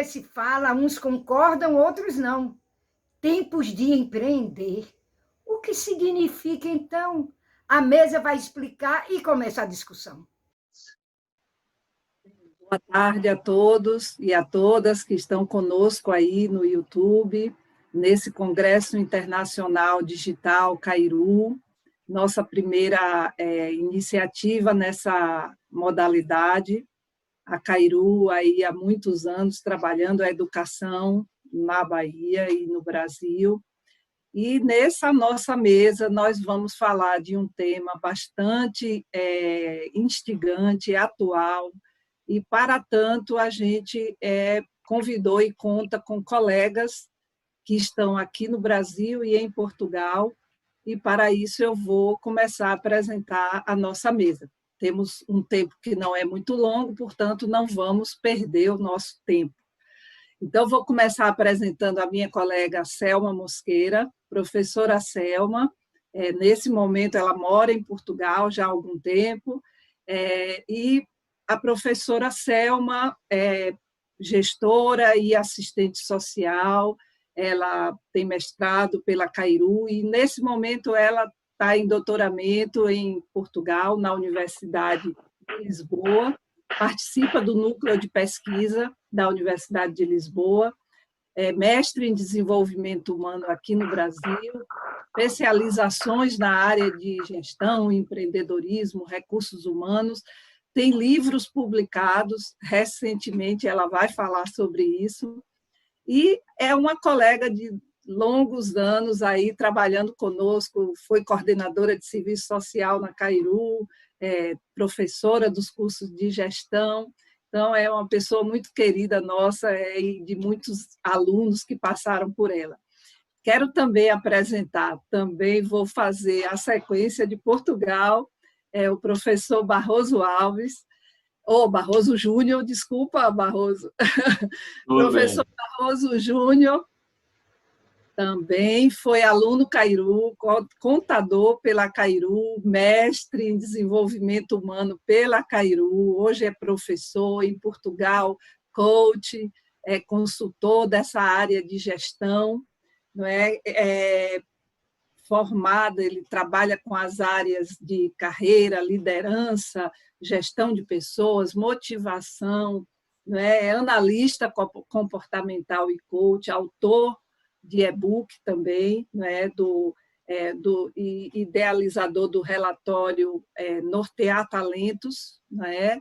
que se fala, uns concordam, outros não. Tempos de empreender. O que significa, então? A mesa vai explicar e começa a discussão. Boa tarde a todos e a todas que estão conosco aí no YouTube, nesse Congresso Internacional Digital Cairu, nossa primeira iniciativa nessa modalidade. A Cairu aí há muitos anos trabalhando a educação na Bahia e no Brasil. E nessa nossa mesa nós vamos falar de um tema bastante instigante, atual, e, para tanto, a gente convidou e conta com colegas que estão aqui no Brasil e em Portugal, e, para isso, eu vou começar a apresentar a nossa mesa. Temos um tempo que não é muito longo, portanto, não vamos perder o nosso tempo. Então, vou começar apresentando a minha colega Selma Mosqueira, professora Selma. Nesse momento, ela mora em Portugal já há algum tempo, e a professora Selma é gestora e assistente social, ela tem mestrado pela Cairu e, nesse momento, ela está em doutoramento em Portugal, na Universidade de Lisboa, participa do núcleo de pesquisa da Universidade de Lisboa, é mestre em desenvolvimento humano aqui no Brasil, especializações na área de gestão, empreendedorismo, recursos humanos, tem livros publicados, recentemente ela vai falar sobre isso, e é uma colega de longos anos aí trabalhando conosco, foi coordenadora de serviço social na Cairu, professora dos cursos de gestão, então é uma pessoa muito querida nossa e de muitos alunos que passaram por ela. Quero também apresentar, também vou fazer a sequência de Portugal, o professor Barroso Alves, ou Barroso Júnior, desculpa, Barroso. Professor Barroso Júnior, também foi aluno Cairu, contador pela Cairu, mestre em desenvolvimento humano pela Cairu, hoje é professor em Portugal, coach, consultor dessa área de gestão, não é? Formado, ele trabalha com as áreas de carreira, liderança, gestão de pessoas, motivação, não é? Analista comportamental e coach, autor de e-book também, não é? do idealizador do relatório Nortear Talentos, não é?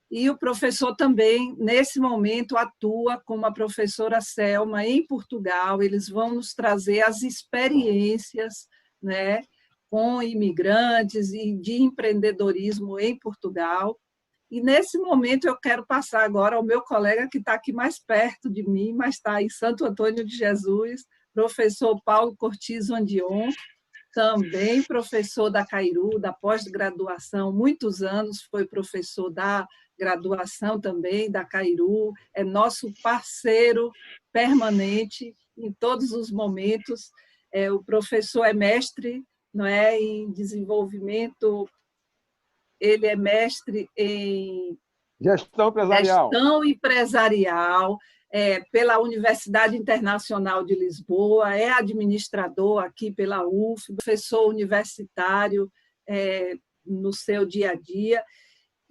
E o professor também, nesse momento, atua como a professora Selma em Portugal. Eles vão nos trazer as experiências, né, com imigrantes e de empreendedorismo em Portugal. E, nesse momento, eu quero passar agora ao meu colega que está aqui mais perto de mim, mas está em Santo Antônio de Jesus, professor Paulo Cortizo Andion, também professor da Cairu, da pós-graduação, muitos anos foi professor da graduação também, da Cairu, é nosso parceiro permanente em todos os momentos. O professor é mestre, não é, em desenvolvimento, ele é mestre em gestão empresarial, pela Universidade Internacional de Lisboa, é administrador aqui pela UF, professor universitário no seu dia a dia,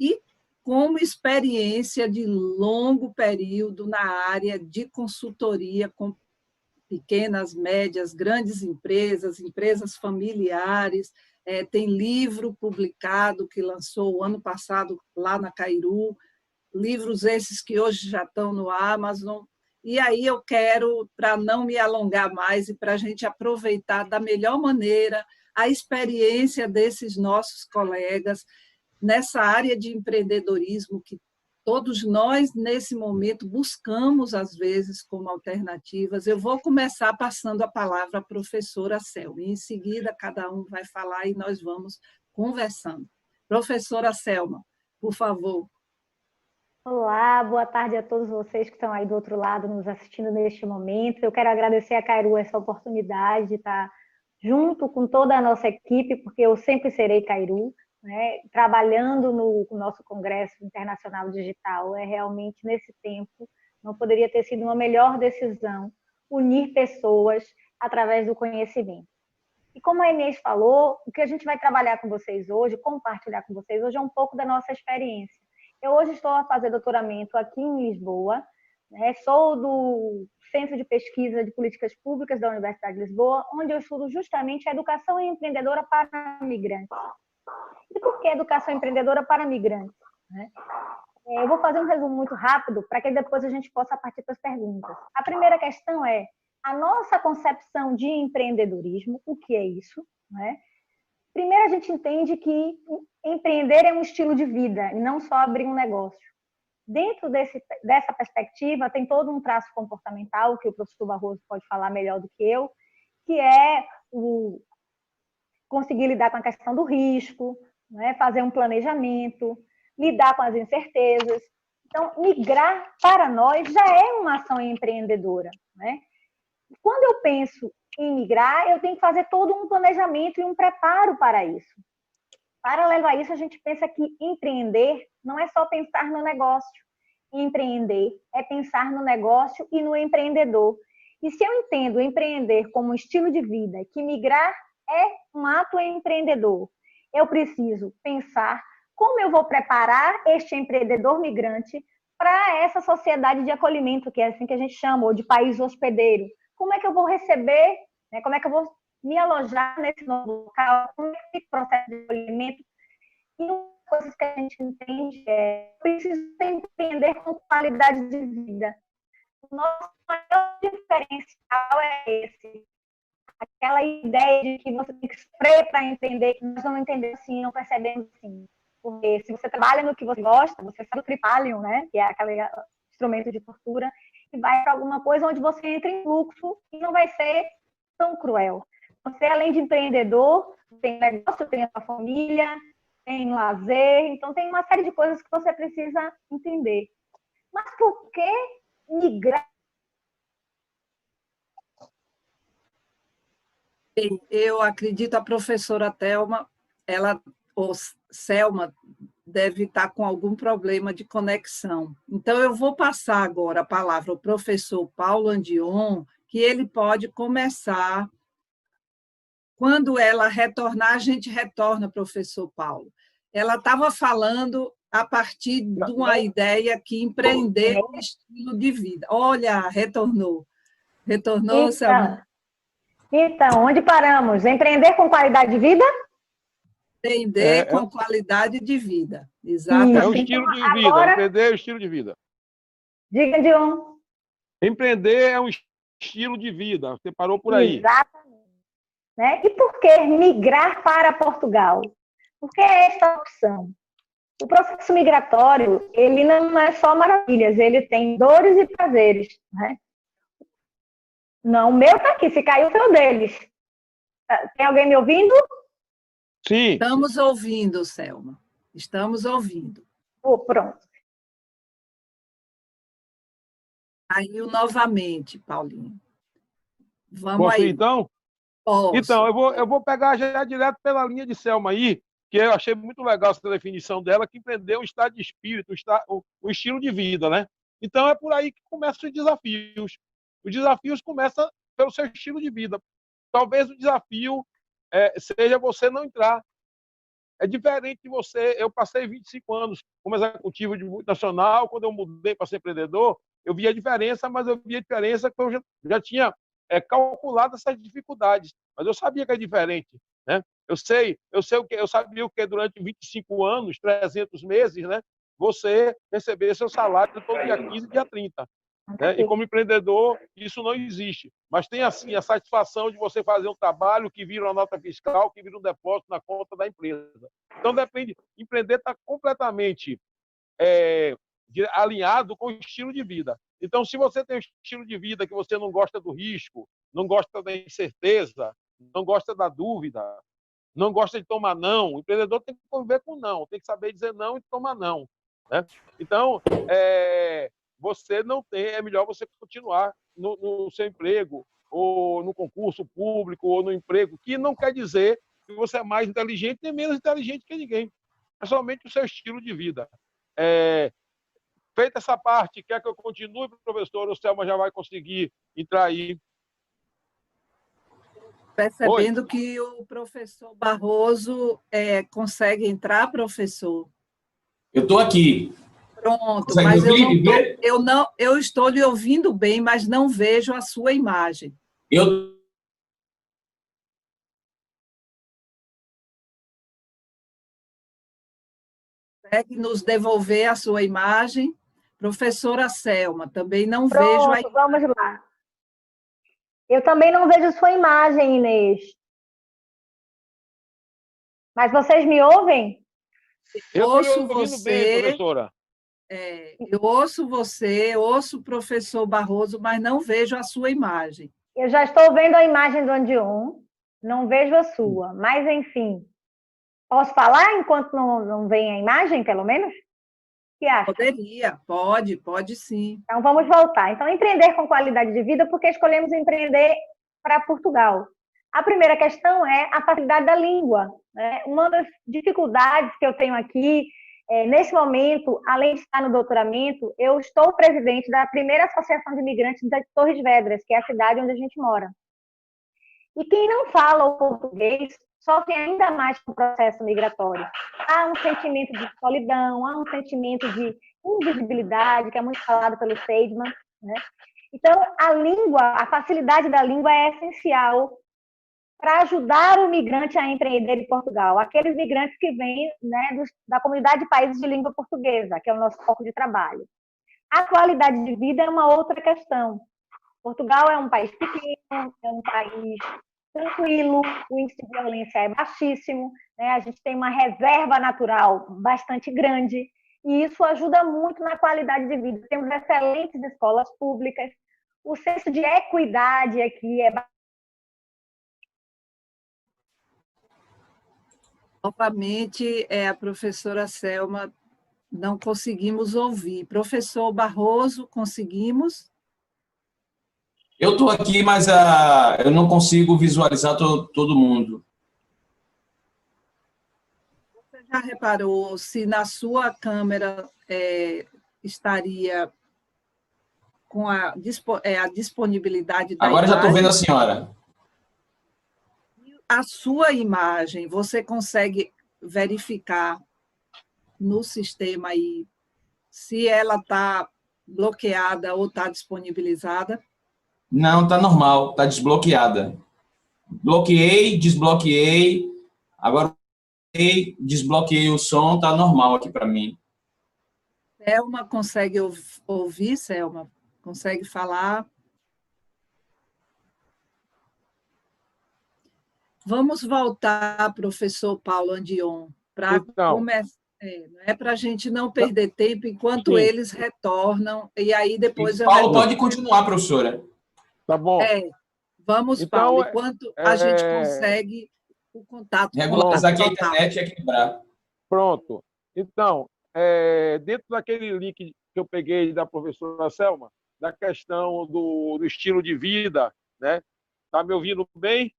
e como experiência de longo período na área de consultoria com pequenas, médias, grandes empresas, empresas familiares, tem livro publicado que lançou o ano passado lá na Cairu, livros esses que hoje já estão no Amazon. E aí eu quero, para não me alongar mais e para a gente aproveitar da melhor maneira a experiência desses nossos colegas nessa área de empreendedorismo que todos nós, nesse momento, buscamos, às vezes, como alternativas. Eu vou começar passando a palavra à professora Selma, e, em seguida, cada um vai falar e nós vamos conversando. Professora Selma, por favor. Olá, boa tarde a todos vocês que estão aí do outro lado nos assistindo neste momento. Eu quero agradecer a Cairu essa oportunidade de estar junto com toda a nossa equipe, porque eu sempre serei Cairu, né? Trabalhando no nosso Congresso Internacional Digital. É realmente nesse tempo Não poderia ter sido uma melhor decisão unir pessoas através do conhecimento. E como a Inês falou, o que a gente vai trabalhar com vocês hoje, compartilhar com vocês hoje, é um pouco da nossa experiência. Eu hoje estou a fazer doutoramento aqui em Lisboa, né? Sou do Centro de Pesquisa de Políticas Públicas da Universidade de Lisboa, onde eu estudo justamente a educação empreendedora para migrantes. E por que educação empreendedora para migrantes? Né? Eu vou fazer um resumo muito rápido para que depois a gente possa partir para as perguntas. A primeira questão é a nossa concepção de empreendedorismo, o que é isso? Né? Primeiro, a gente entende que empreender é um estilo de vida e não só abrir um negócio. Dentro dessa perspectiva, tem todo um traço comportamental, que o professor Barroso pode falar melhor do que eu, que é o conseguir lidar com a questão do risco, né? Fazer um planejamento, lidar com as incertezas. Então, migrar, para nós, já é uma ação empreendedora. Né? Quando eu penso em migrar, eu tenho que fazer todo um planejamento e um preparo para isso. Paralelo a isso, a gente pensa que empreender não é só pensar no negócio. Empreender é pensar no negócio e no empreendedor. E se eu entendo empreender como um estilo de vida, que migrar é um ato empreendedor, eu preciso pensar como eu vou preparar este empreendedor migrante para essa sociedade de acolhimento, que é assim que a gente chama, ou de país hospedeiro. Como é que eu vou receber, né? Como é que eu vou me alojar nesse novo local, como é que esse processo de acolhimento. E uma das coisas que a gente entende é preciso empreender com qualidade de vida. O nosso maior diferencial é esse. Aquela ideia de que você tem que sofrer para entender, que nós não entendemos assim, não percebemos assim. Porque se você trabalha no que você gosta, você sabe o tripalium, né? Que é aquele instrumento de tortura, e vai para alguma coisa onde você entra em fluxo e não vai ser tão cruel. Você, além de empreendedor, tem negócio, tem a sua família, tem lazer, então tem uma série de coisas que você precisa entender. Mas por que migrar? Eu acredito a professora Thelma, ou Selma, deve estar com algum problema de conexão. Então, eu vou passar agora a palavra ao professor Paulo Andion, que ele pode começar. Quando ela retornar, a gente retorna, professor Paulo. Ela estava falando a partir de uma ideia que empreender um estilo de vida. Olha, retornou. Retornou, Selma? Então, onde paramos? Empreender com qualidade de vida? Empreender com qualidade de vida. Exatamente. É um estilo de vida. Agora, empreender é um estilo de vida. Diga, Dion. Empreender é um estilo de vida. Você parou por aí. Exatamente. Né? E por que migrar para Portugal? Por que esta opção? O processo migratório, ele não é só maravilhas, ele tem dores e prazeres. Né? Não, o meu está aqui, se caiu foi o deles. Tem alguém me ouvindo? Sim. Estamos ouvindo, Selma. Estamos ouvindo. Pronto. Caiu novamente, Paulinho. Vamos Posso aí. ir, então? Posso. Então, eu vou pegar já direto pela linha de Selma aí, que eu achei muito legal essa definição dela, que empreender um estado de espírito, um estilo de vida, né? Então, é por aí que começam os desafios. Os desafios começam pelo seu estilo de vida. Talvez o desafio seja você não entrar. É diferente de você. Eu passei 25 anos como executivo de multinacional. Quando eu mudei para ser empreendedor, eu vi a diferença, mas eu vi a diferença que eu já tinha calculado essas dificuldades. Mas eu sabia que é diferente. Né? Eu sabia o que durante 25 anos, 300 meses, né? Você receber seu salário todo dia 15 e dia 30. Né? E como empreendedor, isso não existe. Mas tem, assim, a satisfação de você fazer um trabalho que vira uma nota fiscal, que vira um depósito na conta da empresa. Então, depende. Empreender está completamente alinhado com o estilo de vida. Então, se você tem um estilo de vida que você não gosta do risco, não gosta da incerteza, não gosta da dúvida, não gosta de tomar não, o empreendedor tem que conviver com não, tem que saber dizer não e tomar não. Né? Então, você não tem, é melhor você continuar no seu emprego, ou no concurso público, ou no emprego, que não quer dizer que você é mais inteligente nem menos inteligente que ninguém. É somente o seu estilo de vida. Feita essa parte, quer que eu continue, professor? O Selma já vai conseguir entrar aí. Percebendo Oi. que o professor Barroso consegue entrar, professor. Eu estou aqui. Pronto, Consegue me mas ouvir, me ver? eu estou lhe ouvindo bem, mas não vejo a sua imagem. Eu Consegue nos devolver a sua imagem? Professora Selma, também não vejo a Pronto, vamos lá. Eu também não vejo sua imagem, Inês. Mas vocês me ouvem? Eu estou ouço ouvindo bem, você, professora. eu ouço você, ouço o professor Barroso, mas não vejo a sua imagem. Eu já estou vendo a imagem do Andion, não vejo a sua. Mas, enfim, posso falar enquanto não vem a imagem, pelo menos? O que acha? Poderia, pode sim. Então, vamos voltar. Então, empreender com qualidade de vida, porque escolhemos empreender para Portugal. A primeira questão é a facilidade da língua, né? Uma das dificuldades que eu tenho aqui, nesse momento, além de estar no doutoramento, eu estou presidente da primeira associação de imigrantes de Torres Vedras, que é a cidade onde a gente mora. E quem não fala o português sofre ainda mais com o processo migratório. Há um sentimento de solidão, há um sentimento de invisibilidade, que é muito falado pelo Seidman, né? Então, a língua, a facilidade da língua é essencial para ajudar o migrante a empreender em Portugal. Aqueles migrantes que vêm, né, da comunidade de países de língua portuguesa, que é o nosso foco de trabalho. A qualidade de vida é uma outra questão. Portugal é um país pequeno, é um país tranquilo, o índice de violência é baixíssimo, né? A gente tem uma reserva natural bastante grande, e isso ajuda muito na qualidade de vida. Temos excelentes escolas públicas, o senso de equidade aqui é. Novamente, a professora Selma, não conseguimos ouvir. Professor Barroso, conseguimos? eu estou aqui, mas eu não consigo visualizar todo mundo. Você já reparou se na sua câmera estaria com a disponibilidade da Agora já estou imagem? vendo a senhora. A sua imagem, você consegue verificar no sistema aí se ela está bloqueada ou está disponibilizada? Não, está normal, está desbloqueada. Bloqueei, desbloqueei, agora desbloqueei o som, está normal aqui para mim. Selma, consegue ouvir, Selma? Consegue falar? Vamos voltar, professor Paulo Andion, para começar. Não é para a gente não perder tempo enquanto eles retornam, e aí depois eu Paulo, retorno. pode continuar, professora. Tá bom. Vamos, então, Paulo, enquanto a gente consegue o contato. Regularizar aqui a internet e equilibrar. Pronto. Então, dentro daquele link que eu peguei da professora Selma, da questão do estilo de vida, né? Tá me ouvindo bem?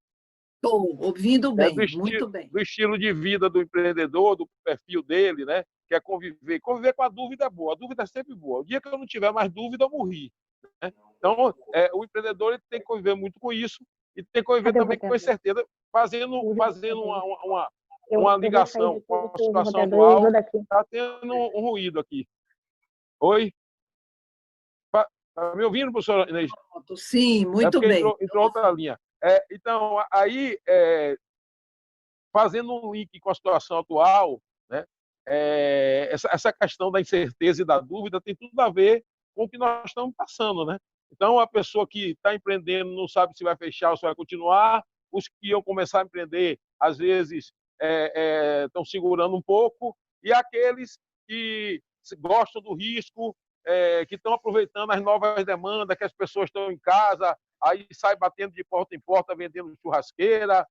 Estou ouvindo bem, muito bem. Do estilo de vida do empreendedor, do perfil dele, né? Que é conviver. Conviver com a dúvida é boa. A dúvida é sempre boa. O dia que eu não tiver mais dúvida, eu morri. Né? Então, o empreendedor ele tem que conviver muito com isso e tem que conviver também com incerteza, fazendo uma ligação com a situação atual. Está tendo um ruído aqui. Oi? Está me ouvindo, professora Inês? Sim, muito bem. Entrou outra linha. Então, aí, fazendo um link com a situação atual, né, essa questão da incerteza e da dúvida tem tudo a ver com o que nós estamos passando. Né? Então, a pessoa que está empreendendo não sabe se vai fechar ou se vai continuar, os que iam começar a empreender, às vezes, estão segurando um pouco, e aqueles que gostam do risco, que estão aproveitando as novas demandas, que as pessoas estão em casa, aí sai batendo de porta em porta, vendendo churrasqueira,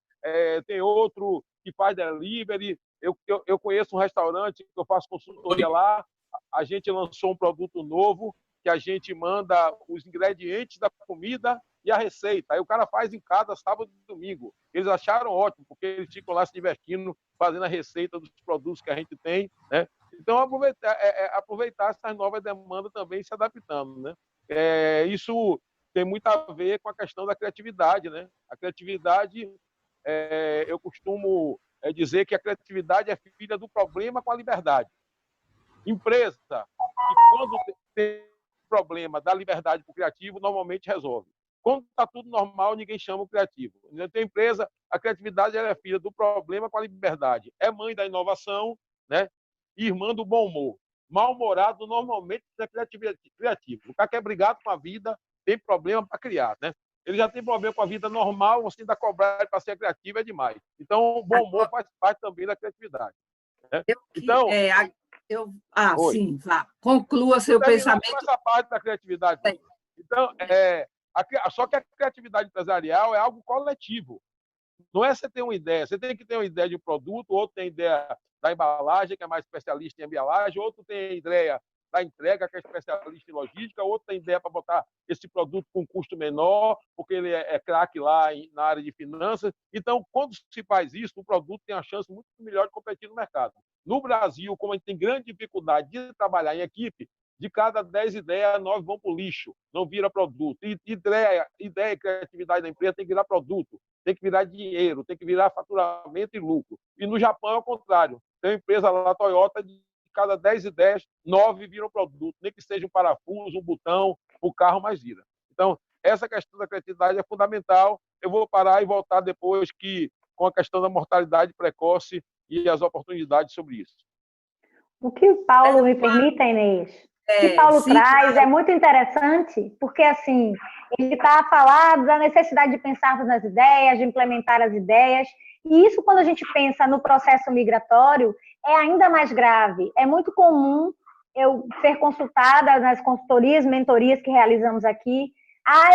tem outro que faz delivery. Eu conheço um restaurante que eu faço consultoria lá, a gente lançou um produto novo, que a gente manda os ingredientes da comida e a receita. Aí o cara faz em casa sábado e domingo. Eles acharam ótimo, porque eles ficam lá se divertindo, fazendo a receita dos produtos que a gente tem. Né? Então, aproveitar essas novas demandas também se adaptando, né? Isso tem muito a ver com a questão da criatividade, né? A criatividade, eu costumo dizer que a criatividade é filha do problema com a liberdade. Empresa que, quando tem problema da liberdade para o criativo, normalmente resolve. Quando está tudo normal, ninguém chama o criativo. Tem empresa, a criatividade é filha do problema com a liberdade. É mãe da inovação, né? Irmã do bom humor. Mal-humorado, normalmente, é criativo. O cara quer brigar com a vida, tem problema para criar, né? Ele já tem problema com a vida normal, você ainda cobrar para ser criativo é demais. Então, o bom humor faz parte também da criatividade. Né? Então, sim, vá. Conclua seu pensamento. Com essa parte da criatividade. Então, só que a criatividade empresarial é algo coletivo. Não é você ter uma ideia. Você tem que ter uma ideia de um produto, outro tem ideia da embalagem, que é mais especialista em embalagem, outro tem ideia da entrega, que é especialista em logística, outro tem ideia para botar esse produto com custo menor, porque ele é craque lá na área de finanças. Então, quando se faz isso, o produto tem a chance muito melhor de competir no mercado. No Brasil, como a gente tem grande dificuldade de trabalhar em equipe, de cada 10 ideias, 9 vão para o lixo, não vira produto. E ideia e criatividade da empresa tem que virar produto, tem que virar dinheiro, tem que virar faturamento e lucro. E no Japão é o contrário. Tem uma empresa lá, a Toyota, de cada 10 ideias, 9 viram produto, nem que seja um parafuso, um botão, o carro mais vira. Então, essa questão da criatividade é fundamental. Eu vou parar e voltar depois com a questão da mortalidade precoce e as oportunidades sobre isso. O que o Paulo me permite, Inês, o que Paulo traz é muito interessante, porque assim, ele está a falar da necessidade de pensarmos nas ideias, de implementar as ideias, e isso, quando a gente pensa no processo migratório, é ainda mais grave. É muito comum eu ser consultada nas consultorias, mentorias que realizamos aqui.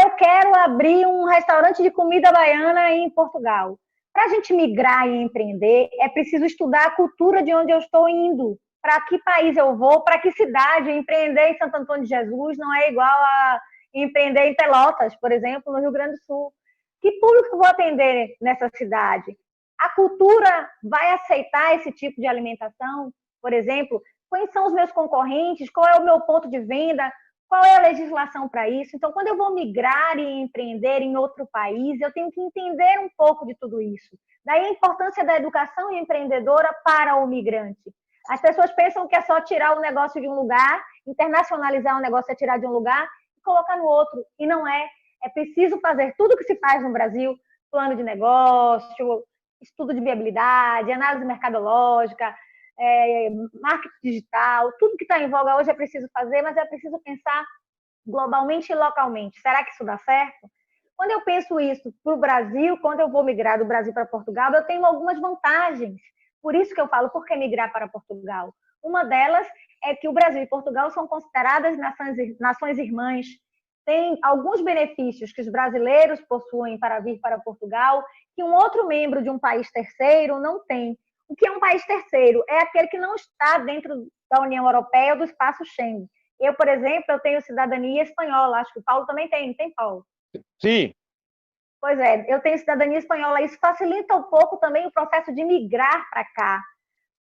Eu quero abrir um restaurante de comida baiana em Portugal. Para a gente migrar e empreender, é preciso estudar a cultura de onde eu estou indo. Para que país eu vou, para que cidade. Empreender em Santo Antônio de Jesus não é igual a empreender em Pelotas, por exemplo, no Rio Grande do Sul. Que público eu vou atender nessa cidade? A cultura vai aceitar esse tipo de alimentação? Por exemplo, quais são os meus concorrentes? Qual é o meu ponto de venda? Qual é a legislação para isso? Então, quando eu vou migrar e empreender em outro país, eu tenho que entender um pouco de tudo isso. Daí a importância da educação empreendedora para o migrante. As pessoas pensam que é só tirar o negócio de um lugar, internacionalizar um negócio é tirar de um lugar e colocar no outro. E não é. É preciso fazer tudo que se faz no Brasil, plano de negócio, estudo de viabilidade, análise mercadológica, marketing digital, tudo que está em voga hoje é preciso fazer, mas é preciso pensar globalmente e localmente. Será que isso dá certo? Quando eu penso isso para o Brasil, quando eu vou migrar do Brasil para Portugal, eu tenho algumas vantagens. Por isso que eu falo, por que migrar para Portugal? Uma delas é que o Brasil e Portugal são consideradas nações irmãs. Tem alguns benefícios que os brasileiros possuem para vir para Portugal que um outro membro de um país terceiro não tem. O que é um país terceiro? É aquele que não está dentro da União Europeia ou do espaço Schengen. Eu, por exemplo, eu tenho cidadania espanhola. Acho que o Paulo também tem, não tem, Paulo? Sim. Pois é, eu tenho cidadania espanhola. Isso facilita um pouco também o processo de migrar para cá,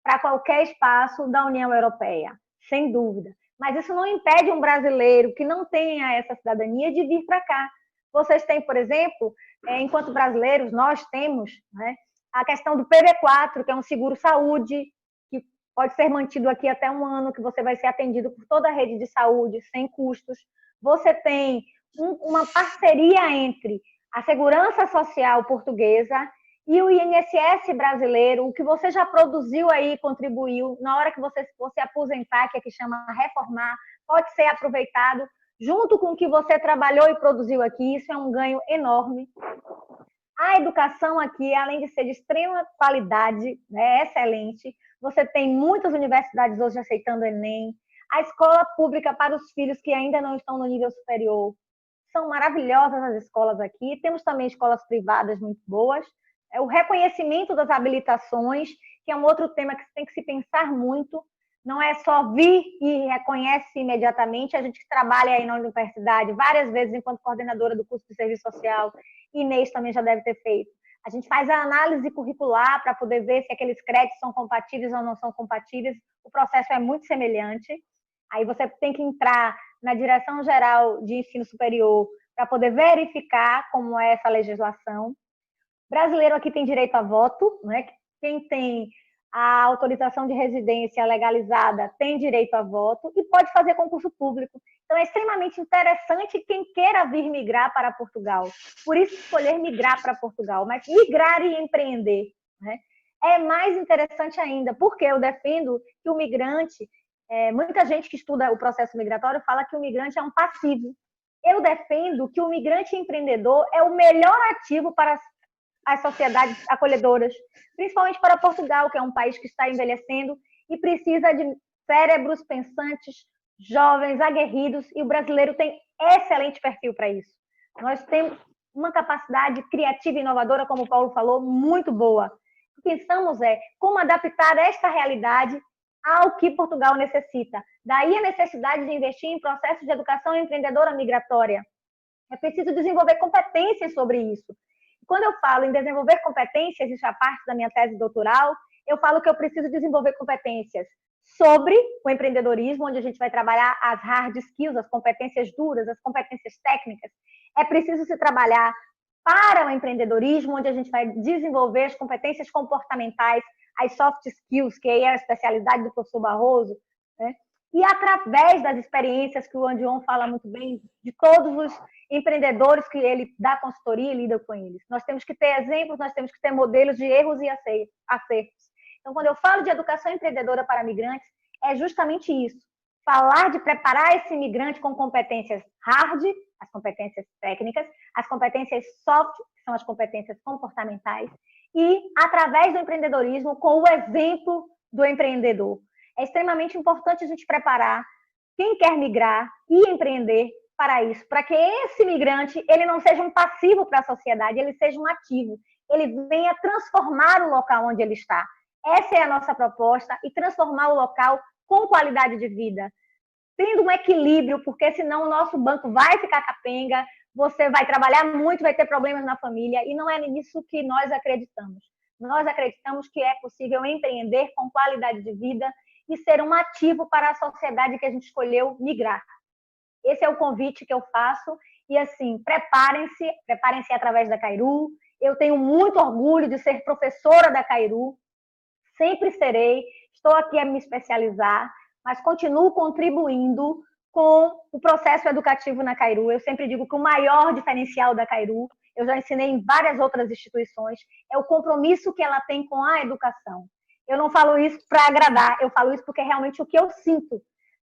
para qualquer espaço da União Europeia, sem dúvida. Mas isso não impede um brasileiro que não tenha essa cidadania de vir para cá. Vocês têm, por exemplo, enquanto brasileiros, nós temos, né, a questão do PB4, que é um seguro-saúde, que pode ser mantido aqui até um ano, que você vai ser atendido por toda a rede de saúde, sem custos. Você tem uma parceria entre a Segurança Social Portuguesa e o INSS brasileiro, o que você já produziu aí, contribuiu, na hora que você for se aposentar, que aqui chama reformar, pode ser aproveitado junto com o que você trabalhou e produziu aqui. Isso é um ganho enorme. A educação aqui, além de ser de extrema qualidade, né, excelente, você tem muitas universidades hoje aceitando o Enem. A escola pública para os filhos que ainda não estão no nível superior, são maravilhosas as escolas aqui. Temos também escolas privadas muito boas. O reconhecimento das habilitações, que é um outro tema que tem que se pensar muito. Não é só vir e reconhece imediatamente. A gente trabalha aí na universidade várias vezes enquanto coordenadora do curso de serviço social. Inês também já deve ter feito. A gente faz a análise curricular para poder ver se aqueles créditos são compatíveis ou não são compatíveis. O processo é muito semelhante. Aí você tem que entrar na Direção Geral de Ensino Superior para poder verificar como é essa legislação. Brasileiro aqui tem direito a voto, né? Quem tem a autorização de residência legalizada tem direito a voto e pode fazer concurso público. Então, é extremamente interessante quem queira vir migrar para Portugal. Por isso, escolher migrar para Portugal, mas migrar e empreender, né? É mais interessante ainda, porque eu defendo que o migrante, muita gente que estuda o processo migratório fala que o migrante é um passivo. Eu defendo que o migrante empreendedor é o melhor ativo para as sociedades acolhedoras, principalmente para Portugal, que é um país que está envelhecendo e precisa de cérebros pensantes, jovens, aguerridos, e o brasileiro tem excelente perfil para isso. Nós temos uma capacidade criativa e inovadora, como o Paulo falou, muito boa. O que pensamos é como adaptar esta realidade ao que Portugal necessita. Daí a necessidade de investir em processos de educação empreendedora migratória. É preciso desenvolver competências sobre isso. Quando eu falo em desenvolver competências, isso é parte da minha tese doutoral, eu falo que eu preciso desenvolver competências sobre o empreendedorismo, onde a gente vai trabalhar as hard skills, as competências duras, as competências técnicas. É preciso se trabalhar para o empreendedorismo, onde a gente vai desenvolver as competências comportamentais, as soft skills, que aí é a especialidade do professor Barroso, né? E através das experiências que o Andion fala muito bem, de todos os empreendedores que ele dá consultoria e lida com eles. Nós temos que ter exemplos, nós temos que ter modelos de erros e acertos. Então, quando eu falo de educação empreendedora para migrantes, é justamente isso. Falar de preparar esse migrante com competências hard, as competências técnicas, as competências soft, que são as competências comportamentais, e através do empreendedorismo com o exemplo do empreendedor. É extremamente importante a gente preparar quem quer migrar e empreender para isso, para que esse migrante ele não seja um passivo para a sociedade, ele seja um ativo, ele venha transformar o local onde ele está. Essa é a nossa proposta, e transformar o local com qualidade de vida, tendo um equilíbrio, porque senão o nosso banco vai ficar capenga, você vai trabalhar muito, vai ter problemas na família, e não é nisso que nós acreditamos. Nós acreditamos que é possível empreender com qualidade de vida e ser um ativo para a sociedade que a gente escolheu migrar. Esse é o convite que eu faço, e assim, preparem-se através da Kairu. Eu tenho muito orgulho de ser professora da Kairu, sempre serei, estou aqui a me especializar, mas continuo contribuindo com o processo educativo na Kairu. Eu sempre digo que o maior diferencial da Kairu, eu já ensinei em várias outras instituições, é o compromisso que ela tem com a educação. Eu não falo isso para agradar, eu falo isso porque é realmente o que eu sinto.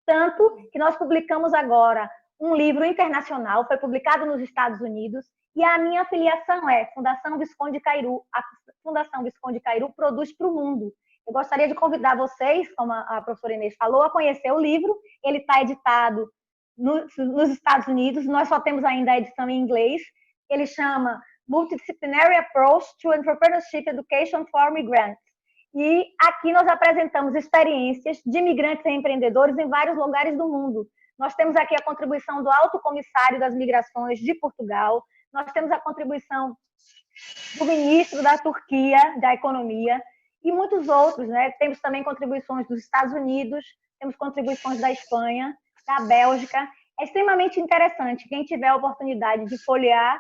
Tanto que nós publicamos agora um livro internacional, foi publicado nos Estados Unidos, e a minha afiliação é Fundação Visconde Kairu. A Fundação Visconde Kairu produz para o mundo. Eu gostaria de convidar vocês, como a professora Inês falou, a conhecer o livro. Ele está editado nos Estados Unidos, nós só temos ainda a edição em inglês. Ele chama Multidisciplinary Approach to Entrepreneurship Education for Migrants. E aqui nós apresentamos experiências de imigrantes e empreendedores em vários lugares do mundo. Nós temos aqui a contribuição do Alto Comissário das Migrações de Portugal, nós temos a contribuição do ministro da Turquia, da Economia, e muitos outros, né? Temos também contribuições dos Estados Unidos, temos contribuições da Espanha, da Bélgica. É extremamente interessante. Quem tiver a oportunidade de folhear,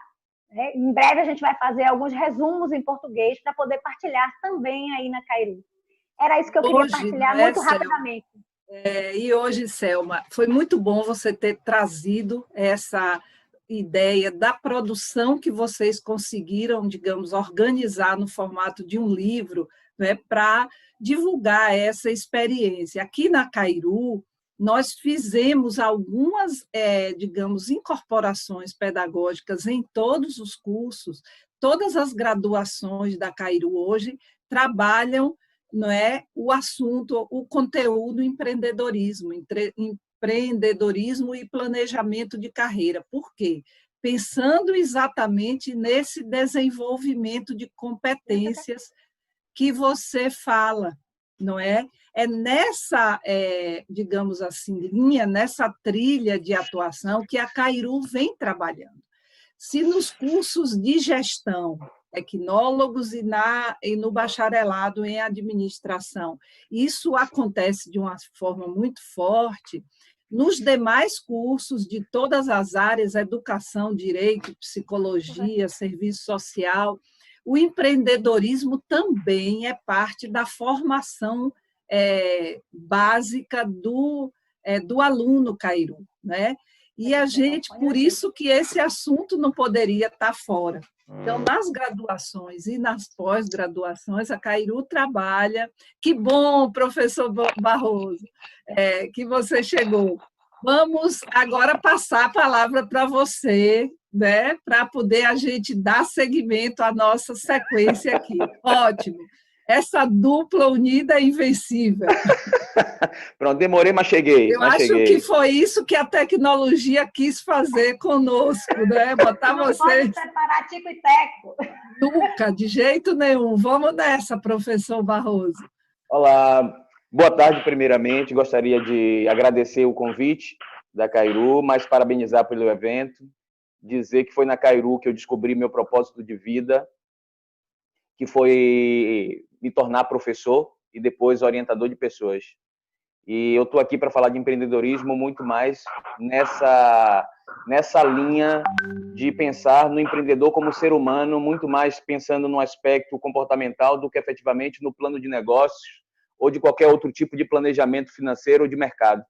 né? Em breve a gente vai fazer alguns resumos em português para poder partilhar também aí na Kairu. Era isso que eu queria partilhar muito rapidamente. E hoje, Selma, foi muito bom você ter trazido essa ideia da produção que vocês conseguiram, digamos, organizar no formato de um livro, né, para divulgar essa experiência. Aqui na Kairu, nós fizemos algumas, digamos, incorporações pedagógicas em todos os cursos, todas as graduações da Kairu hoje trabalham, não é, o assunto, o conteúdo empreendedorismo e planejamento de carreira. Por quê? Pensando exatamente nesse desenvolvimento de competências que você fala, não é? É nessa, digamos assim, linha, nessa trilha de atuação que a Kairu vem trabalhando. Se nos cursos de gestão tecnólogos e no bacharelado em administração. Isso acontece de uma forma muito forte nos demais cursos de todas as áreas, educação, direito, psicologia, serviço social. O empreendedorismo também é parte da formação básica do aluno Cairu, né? E a gente, por isso que esse assunto não poderia estar fora. Então, nas graduações e nas pós-graduações, a Cairu trabalha. Que bom, professor Barroso, que você chegou. Vamos agora passar a palavra para você, né, para poder a gente dar seguimento à nossa sequência aqui. Ótimo. Essa dupla unida é invencível. Pronto, demorei, mas cheguei. Eu acho que foi isso que a tecnologia quis fazer conosco, né? Botar não vocês... pode separar tico e teco. Nunca, de jeito nenhum. Vamos nessa, professor Barroso. Olá, boa tarde, primeiramente. Gostaria de agradecer o convite da Cairu, mas parabenizar pelo evento, dizer que foi na Cairu que eu descobri meu propósito de vida, que foi me tornar professor e depois orientador de pessoas. E eu estou aqui para falar de empreendedorismo muito mais nessa linha de pensar no empreendedor como ser humano, muito mais pensando no aspecto comportamental do que efetivamente no plano de negócios ou de qualquer outro tipo de planejamento financeiro ou de mercado.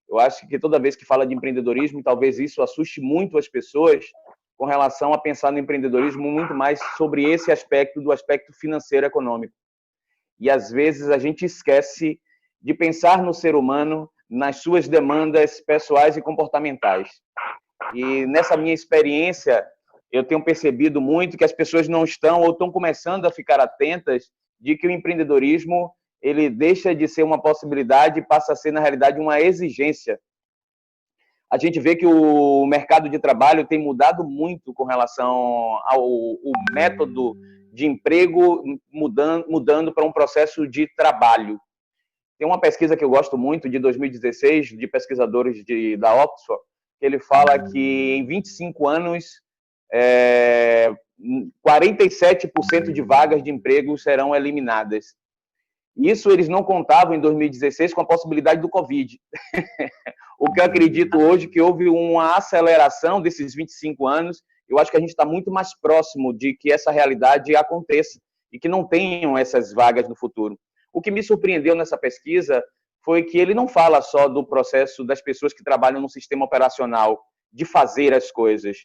Eu acho que toda vez que fala de empreendedorismo, talvez isso assuste muito as pessoas com relação a pensar no empreendedorismo muito mais sobre esse aspecto do aspecto financeiro econômico. E às vezes a gente esquece de pensar no ser humano, nas suas demandas pessoais e comportamentais. E nessa minha experiência, eu tenho percebido muito que as pessoas não estão ou estão começando a ficar atentas de que o empreendedorismo ele deixa de ser uma possibilidade e passa a ser, na realidade, uma exigência. A gente vê que o mercado de trabalho tem mudado muito com relação ao método de emprego, mudando para um processo de trabalho. Tem uma pesquisa que eu gosto muito, de 2016, de pesquisadores da Oxford, que ele fala que em 25 anos, 47% de vagas de emprego serão eliminadas. Isso eles não contavam em 2016 com a possibilidade do Covid. O que eu acredito hoje que houve uma aceleração desses 25 anos, eu acho que a gente está muito mais próximo de que essa realidade aconteça e que não tenham essas vagas no futuro. O que me surpreendeu nessa pesquisa foi que ele não fala só do processo das pessoas que trabalham no sistema operacional, de fazer as coisas,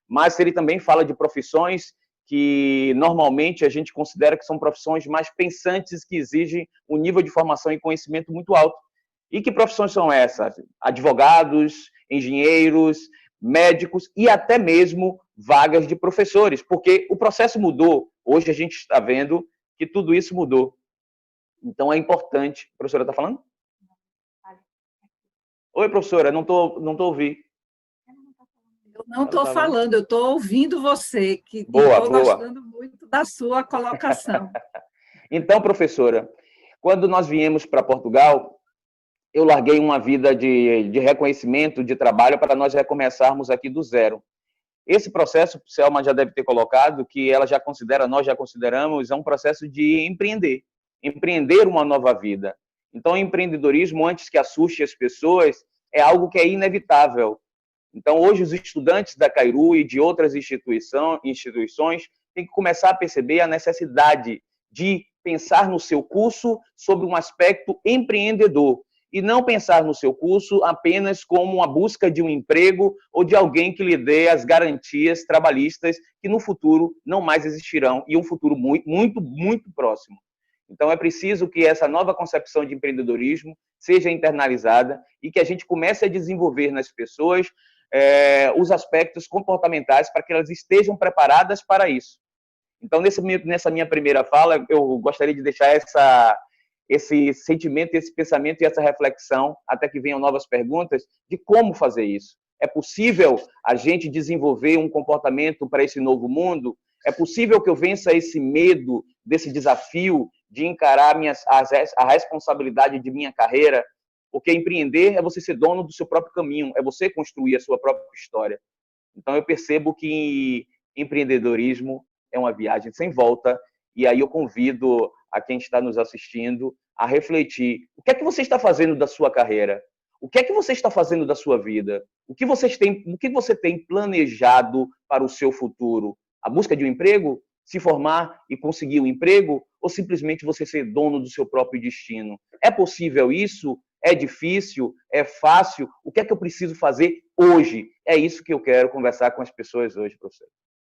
mas ele também fala de profissões que normalmente a gente considera que são profissões mais pensantes, que exigem um nível de formação e conhecimento muito alto. E que profissões são essas? Advogados, engenheiros, médicos e até mesmo vagas de professores, porque o processo mudou. Hoje a gente está vendo que tudo isso mudou. Então é importante. A professora está falando? Oi, professora, não tô ouvindo. Eu não estou falando, eu estou ouvindo você, que estou gostando muito da sua colocação. Então, professora, quando nós viemos para Portugal, eu larguei uma vida de reconhecimento, de trabalho, para nós recomeçarmos aqui do zero. Esse processo, Selma já deve ter colocado, que ela já considera, nós já consideramos, é um processo de empreender uma nova vida. Então, o empreendedorismo, antes que assuste as pessoas, é algo que é inevitável. Então, hoje, os estudantes da Cairu e de outras instituições têm que começar a perceber a necessidade de pensar no seu curso sobre um aspecto empreendedor e não pensar no seu curso apenas como uma busca de um emprego ou de alguém que lhe dê as garantias trabalhistas que no futuro não mais existirão e um futuro muito, muito, muito próximo. Então, é preciso que essa nova concepção de empreendedorismo seja internalizada e que a gente comece a desenvolver nas pessoas os aspectos comportamentais para que elas estejam preparadas para isso. Então, nessa minha primeira fala, eu gostaria de deixar esse sentimento, esse pensamento e essa reflexão, até que venham novas perguntas, de como fazer isso. É possível a gente desenvolver um comportamento para esse novo mundo? É possível que eu vença esse medo, desse desafio de encarar a responsabilidade de minha carreira? Porque empreender é você ser dono do seu próprio caminho, é você construir a sua própria história. Então, eu percebo que empreendedorismo é uma viagem sem volta, e aí eu convido a quem está nos assistindo a refletir. O que é que você está fazendo da sua carreira? O que é que você está fazendo da sua vida? O que você tem planejado para o seu futuro? A busca de um emprego? Se formar e conseguir um emprego? Ou simplesmente você ser dono do seu próprio destino? É possível isso? É difícil? É fácil? O que é que eu preciso fazer hoje? É isso que eu quero conversar com as pessoas hoje, professor.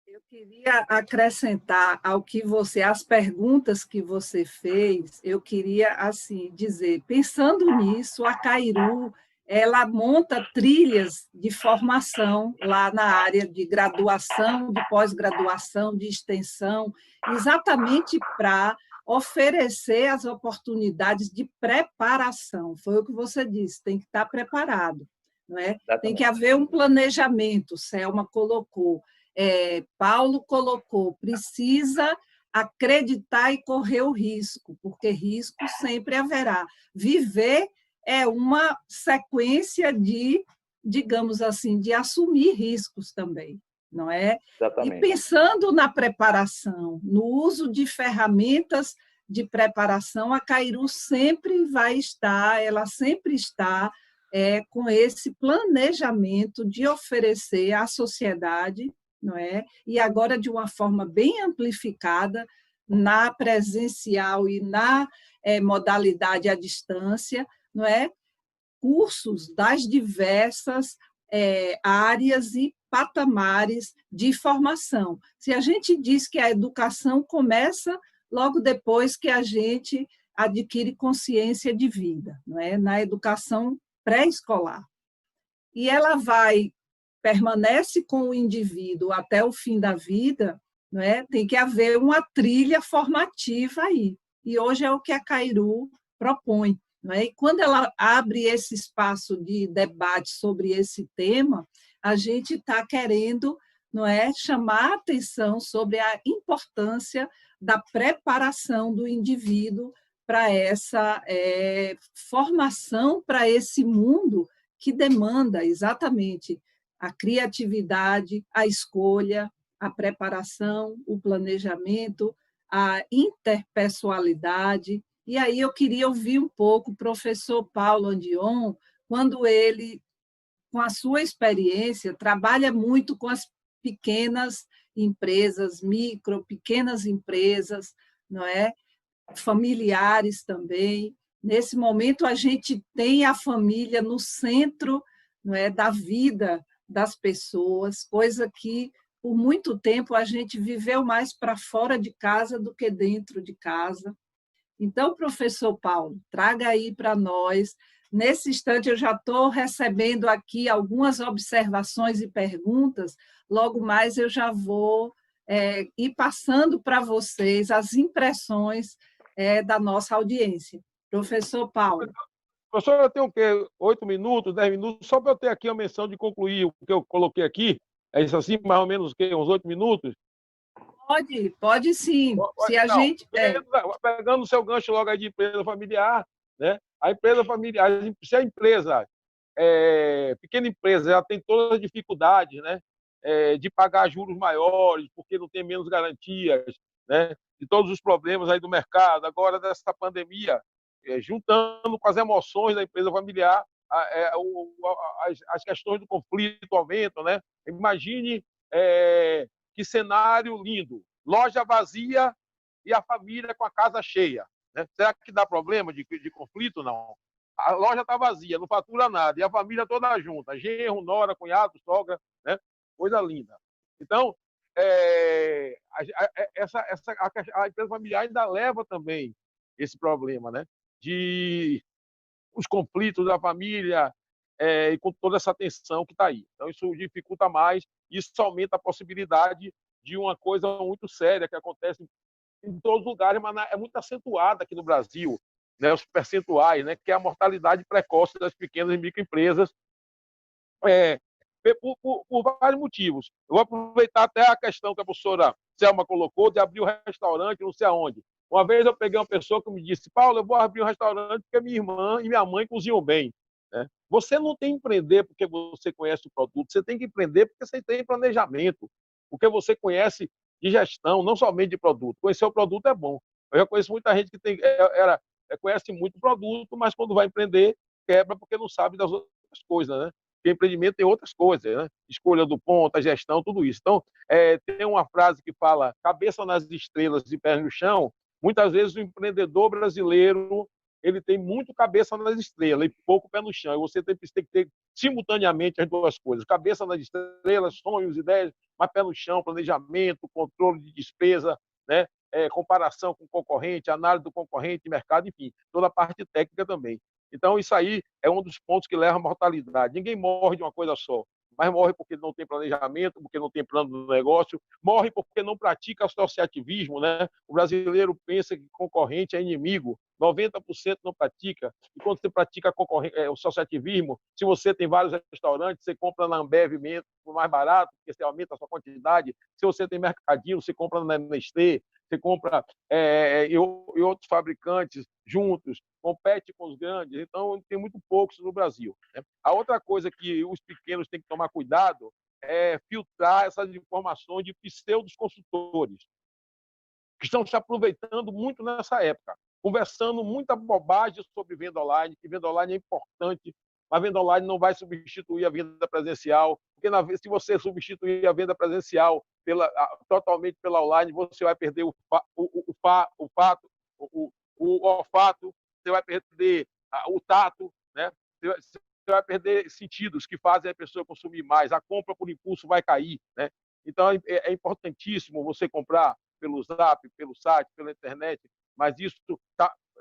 Eu queria acrescentar as perguntas que você fez, eu queria assim dizer, pensando nisso, a Cairu, ela monta trilhas de formação lá na área de graduação, de pós-graduação, de extensão, exatamente para oferecer as oportunidades de preparação. Foi o que você disse, tem que estar preparado, não é? Tem que haver um planejamento, Selma colocou. Paulo colocou, precisa acreditar e correr o risco, porque risco sempre haverá. Viver é uma sequência de, digamos assim, de assumir riscos também, não é? Exatamente. E pensando na preparação, no uso de ferramentas de preparação, a Cairu sempre vai estar, ela sempre está com esse planejamento de oferecer à sociedade, não é? E agora de uma forma bem amplificada na presencial e na modalidade à distância, não é? Cursos das diversas áreas e patamares de formação. Se a gente diz que a educação começa logo depois que a gente adquire consciência de vida, não é? Na educação pré-escolar. E ela permanece com o indivíduo até o fim da vida, não é? Tem que haver uma trilha formativa aí. E hoje é o que a Cairu propõe. Não é? E quando ela abre esse espaço de debate sobre esse tema, a gente está querendo, não é, chamar a atenção sobre a importância da preparação do indivíduo para essa formação, para esse mundo que demanda exatamente a criatividade, a escolha, a preparação, o planejamento, a interpessoalidade. E aí eu queria ouvir um pouco o professor Paulo Andion, quando ele, com a sua experiência, trabalha muito com as pequenas empresas, pequenas empresas, não é? Familiares também. Nesse momento, a gente tem a família no centro, não é, da vida das pessoas, coisa que, por muito tempo, a gente viveu mais para fora de casa do que dentro de casa. Então, professor Paulo, traga aí para nós. Nesse instante, eu já estou recebendo aqui algumas observações e perguntas, logo mais eu já vou ir passando para vocês as impressões da nossa audiência. Professor Paulo. Professor, eu tenho o quê? 8 minutos, 10 minutos, só para eu ter aqui a menção de concluir o que eu coloquei aqui. É isso assim, mais ou menos, uns 8 minutos? Pode sim. Se a gente... Pegando o seu gancho logo aí de empresa familiar, né? A empresa familiar, se a empresa, pequena empresa, ela tem todas as dificuldades, né? De pagar juros maiores, porque não tem menos garantias, né? De todos os problemas aí do mercado, agora dessa pandemia, juntando com as emoções da empresa familiar, as questões do conflito aumentam, né? Imagine que cenário lindo, loja vazia e a família com a casa cheia, né? Será que dá problema de conflito? Não. A loja está vazia, não fatura nada, e a família toda junta, genro, nora, cunhado, sogra, né? Coisa linda. Então, a empresa familiar ainda leva também esse problema, né? De os conflitos da família e com toda essa tensão que está aí. Então, isso dificulta mais, isso aumenta a possibilidade de uma coisa muito séria que acontece em todos os lugares, mas é muito acentuada aqui no Brasil, né? Os percentuais, né? Que é a mortalidade precoce das pequenas e microempresas, por vários motivos. Eu vou aproveitar até a questão que a professora Selma colocou de abrir um restaurante não sei aonde. Uma vez eu peguei uma pessoa que me disse: Paulo, eu vou abrir um restaurante porque minha irmã e minha mãe cozinham bem. Né? Você não tem que empreender porque você conhece o produto, você tem que empreender porque você tem planejamento, porque você conhece de gestão, não somente de produto. Conhecer o produto é bom. Eu já conheço muita gente que conhece muito produto, mas quando vai empreender, quebra porque não sabe das outras coisas, né? Porque empreendimento tem outras coisas, né? Escolha do ponto, a gestão, tudo isso. Então, tem uma frase que fala cabeça nas estrelas e pés no chão. Muitas vezes o empreendedor brasileiro ele tem muito cabeça nas estrelas e pouco pé no chão. E você tem que ter simultaneamente as duas coisas. Cabeça nas estrelas, sonhos, ideias, mas pé no chão, planejamento, controle de despesa, né? Comparação com o concorrente, análise do concorrente, mercado, enfim, toda a parte técnica também. Então, isso aí é um dos pontos que leva à mortalidade. Ninguém morre de uma coisa só, mas morre porque não tem planejamento, porque não tem plano do negócio, morre porque não pratica associativismo, né? O brasileiro pensa que concorrente é inimigo, 90% não pratica. E quando você pratica o associativismo, se você tem vários restaurantes, você compra na Ambev mesmo, mais barato, porque você aumenta a sua quantidade. Se você tem mercadinho, você compra na Nestlé, você compra e outros fabricantes juntos, compete com os grandes, então tem muito poucos no Brasil, né? A outra coisa que os pequenos têm que tomar cuidado é filtrar essas informações de pseudos consultores, que estão se aproveitando muito nessa época, conversando muita bobagem sobre venda online, que venda online é importante, mas a venda online não vai substituir a venda presencial, porque se você substituir a venda presencial totalmente pela online, você vai perder o olfato, você vai perder o tato, né? Você vai perder sentidos que fazem a pessoa consumir mais, a compra por impulso vai cair, né? Então é importantíssimo você comprar pelo Zap, pelo site, pela internet, mas isso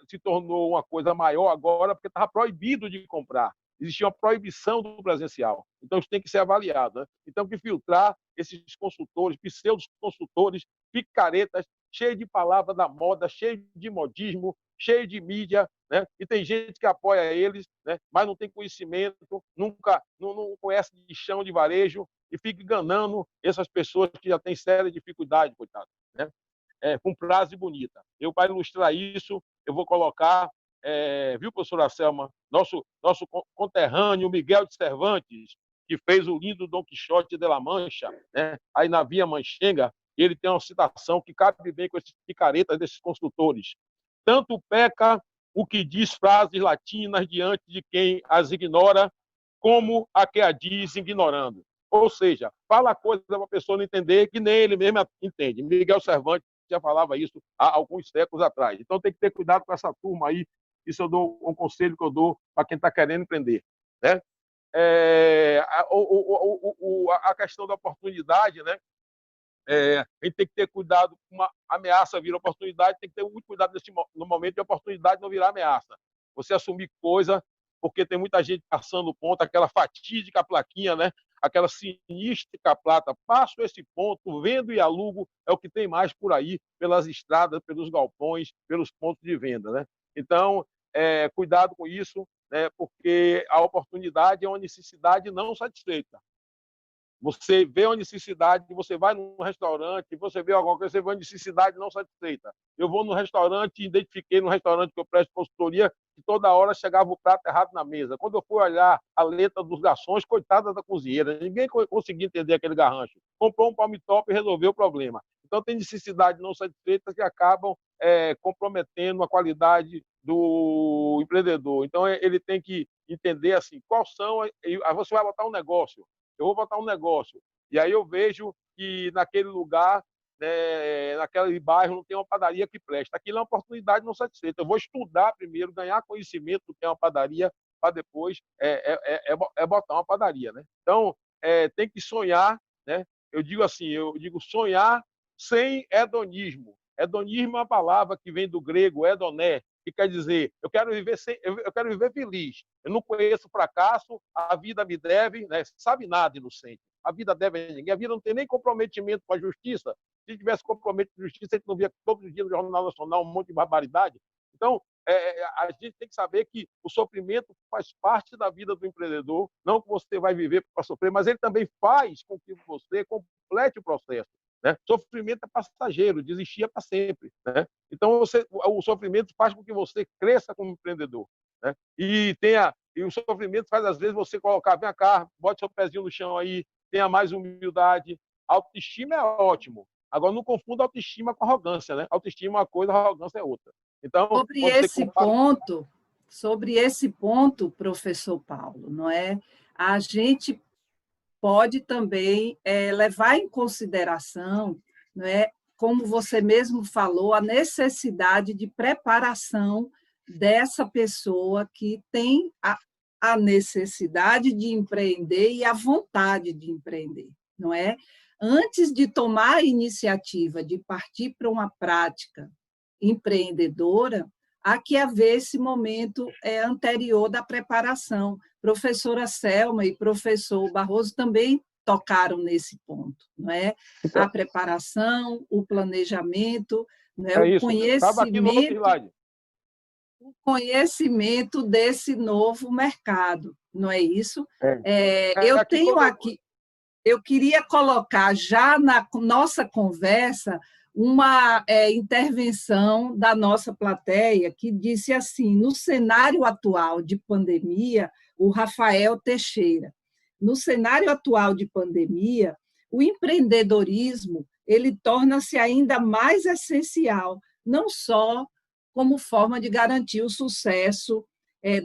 se tornou uma coisa maior agora porque estava proibido de comprar. Existia uma proibição do presencial. Então, isso tem que ser avaliado, né? Então, que filtrar esses consultores, pseudos consultores, picaretas, cheios de palavras da moda, cheios de modismo, cheio de mídia, né? E tem gente que apoia eles, né? Mas não tem conhecimento, nunca não conhece de chão de varejo e fica enganando essas pessoas que já têm séria dificuldade, coitado, né? Com frase bonita. Eu, para ilustrar isso, eu vou colocar, viu, professora Selma, nosso conterrâneo Miguel de Cervantes, que fez o lindo Dom Quixote de la Mancha, né? Aí na Via Manchenga, ele tem uma citação que cabe bem com esses picaretas desses consultores. Tanto peca o que diz frases latinas diante de quem as ignora, como a que a diz ignorando. Ou seja, fala coisa para a pessoa não entender que nem ele mesmo entende. Miguel Cervantes já falava isso há alguns séculos atrás. Então tem que ter cuidado com essa turma aí. Isso eu dou um conselho que eu dou para quem está querendo empreender, né? A questão da oportunidade, né? A gente tem que ter cuidado com uma ameaça vir oportunidade, tem que ter muito cuidado no momento de oportunidade não virar ameaça. Você assumir coisa, porque tem muita gente passando ponto, aquela fatídica plaquinha, né? Aquela sinistra plata, passo esse ponto, vendo e alugo, é o que tem mais por aí, pelas estradas, pelos galpões, pelos pontos de venda, né? Então, cuidado com isso, né? Porque a oportunidade é uma necessidade não satisfeita. Você vê uma necessidade, você vai num restaurante, você vê alguma coisa, você vê uma necessidade não satisfeita. Eu vou no restaurante, identifiquei no restaurante que eu presto consultoria, que toda hora chegava o prato errado na mesa. Quando eu fui olhar a letra dos garçons, coitada da cozinheira, ninguém conseguia entender aquele garrancho. Comprou um palm top e resolveu o problema. Então, tem necessidades não satisfeitas que acabam comprometendo a qualidade do empreendedor. Então, ele tem que entender assim, quais são... Você vai botar um negócio, eu vou botar um negócio. E aí eu vejo que naquele lugar, naquele bairro, não tem uma padaria que presta. Aquilo é uma oportunidade não satisfeita. Eu vou estudar primeiro, ganhar conhecimento do que é uma padaria, para depois botar uma padaria, né? Então, tem que sonhar, né? Eu digo sonhar sem hedonismo. Hedonismo é uma palavra que vem do grego hedoné, que quer dizer, eu quero viver feliz. Eu não conheço fracasso, a vida me deve, né? Sabe nada, inocente. A vida deve a ninguém. A vida não tem nem comprometimento com a justiça. Se tivesse comprometimento com a justiça, a gente não via todos os dias no Jornal Nacional um monte de barbaridade. Então, a gente tem que saber que o sofrimento faz parte da vida do empreendedor, não que você vai viver para sofrer, mas ele também faz com que você complete o processo, né? Sofrimento é passageiro, desistir é para sempre, né? Então, o sofrimento faz com que você cresça como empreendedor, né? E o sofrimento faz, às vezes, você colocar, vem cá, bote seu pezinho no chão aí, tenha mais humildade. A autoestima é ótimo, Agora, não confunda autoestima com arrogância, né? Autoestima é uma coisa, arrogância é outra. Então, Sobre quando você esse compara... ponto, sobre esse ponto, professor Paulo, não é? A gente pode também levar em consideração, não é, como você mesmo falou, a necessidade de preparação dessa pessoa que tem a necessidade de empreender e a vontade de empreender, não é? Antes de tomar a iniciativa de partir para uma prática empreendedora, há que haver esse momento anterior da preparação. Professora Selma e professor Barroso também tocaram nesse ponto, não é? A preparação, o planejamento, não é? É isso. Estava aqui no outro slide. O conhecimento desse novo mercado, não é isso? Eu tenho aqui, eu queria colocar já na nossa conversa uma intervenção da nossa plateia que disse assim, no cenário atual de pandemia, o Rafael Teixeira, no cenário atual de pandemia, o empreendedorismo ele torna-se ainda mais essencial, não só como forma de garantir o sucesso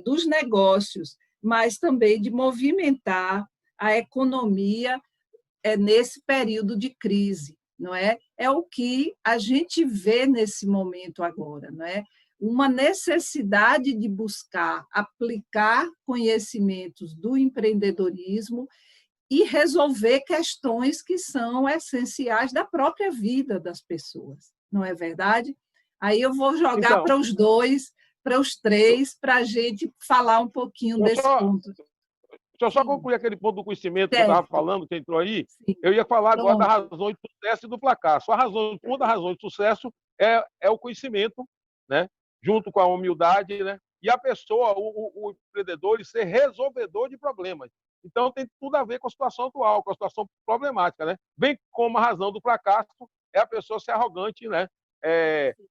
dos negócios, mas também de movimentar a economia nesse período de crise, não é? É o que a gente vê nesse momento agora, não é? Uma necessidade de buscar aplicar conhecimentos do empreendedorismo e resolver questões que são essenciais da própria vida das pessoas, não é verdade? Aí eu vou jogar para os dois, para os três, para a gente falar um pouquinho desse ponto. Deixa eu só concluir aquele ponto do conhecimento que eu estava falando, que entrou aí. Sim. Eu ia falar agora da razão de sucesso e do fracasso. Uma das razões de sucesso é o conhecimento, né? Junto com a humildade, né? E a pessoa, o empreendedor, ele ser resolvedor de problemas. Então, tem tudo a ver com a situação atual, com a situação problemática, né? Bem como a razão do fracasso é a pessoa ser arrogante, né?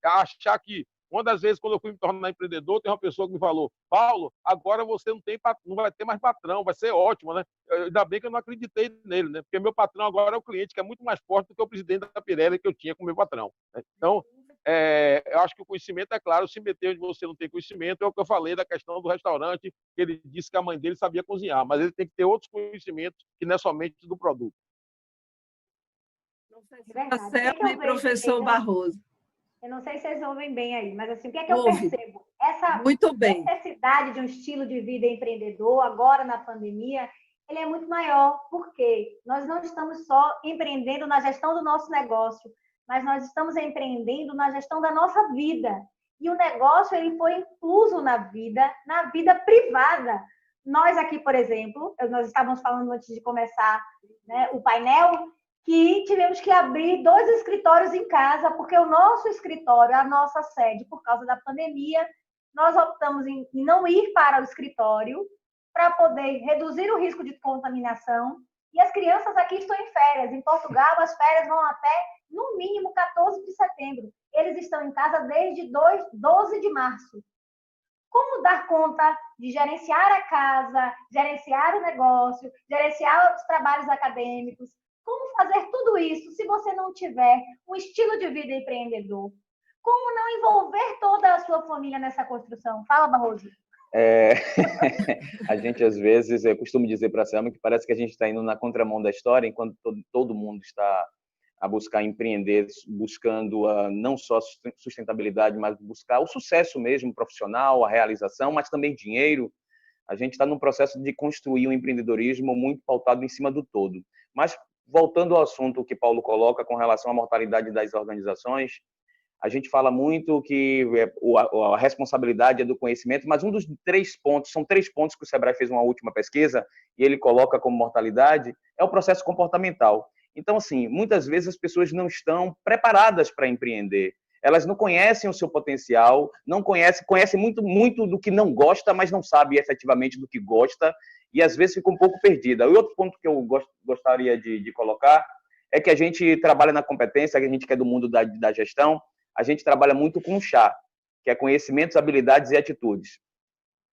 Achar que uma das vezes, quando eu fui me tornar empreendedor, tem uma pessoa que me falou: Paulo, agora você não vai ter mais patrão, vai ser ótimo, né? Ainda bem que eu não acreditei nele, né? Porque meu patrão agora é o cliente, que é muito mais forte do que o presidente da Pirelli que eu tinha com o meu patrão, né? Então, eu acho que o conhecimento, é claro, se meter onde você não tem conhecimento, é o que eu falei da questão do restaurante, que ele disse que a mãe dele sabia cozinhar, mas ele tem que ter outros conhecimentos que não é somente do produto. Professor Selma e professor Barroso. Eu não sei se vocês ouvem bem aí, mas assim, o que é que eu percebo? Essa necessidade de um estilo de vida empreendedor, agora na pandemia, ele é muito maior, porque nós não estamos só empreendendo na gestão do nosso negócio, mas nós estamos empreendendo na gestão da nossa vida. E o negócio, ele foi incluso na vida privada. Nós aqui, por exemplo, nós estávamos falando antes de começar, né, o painel, que tivemos que abrir 2 escritórios em casa, porque o nosso escritório, a nossa sede, por causa da pandemia, nós optamos em não ir para o escritório para poder reduzir o risco de contaminação. E as crianças aqui estão em férias. Em Portugal, as férias vão até, no mínimo, 14 de setembro. Eles estão em casa desde 12 de março. Como dar conta de gerenciar a casa, gerenciar o negócio, gerenciar os trabalhos acadêmicos? Como fazer tudo isso se você não tiver um estilo de vida empreendedor? Como não envolver toda a sua família nessa construção? Fala, Barroso. A gente, às vezes, eu costumo dizer para a Selma que parece que a gente está indo na contramão da história, enquanto todo mundo está a buscar empreender, buscando não só sustentabilidade, mas buscar o sucesso mesmo profissional, a realização, mas também dinheiro. A gente está num processo de construir um empreendedorismo muito pautado em cima do todo. Mas, voltando ao assunto que Paulo coloca com relação à mortalidade das organizações, a gente fala muito que a responsabilidade é do conhecimento, mas um dos 3 pontos, são 3 pontos que o Sebrae fez uma última pesquisa, e ele coloca como mortalidade, é o processo comportamental. Então, assim, muitas vezes as pessoas não estão preparadas para empreender. Elas não conhecem o seu potencial, não conhecem muito do que não gosta, mas não sabe efetivamente do que gosta, e às vezes fica um pouco perdida. E outro ponto que eu gostaria de colocar é que a gente trabalha na competência, que a gente que é do mundo da gestão, a gente trabalha muito com o chá, que é conhecimentos, habilidades e atitudes.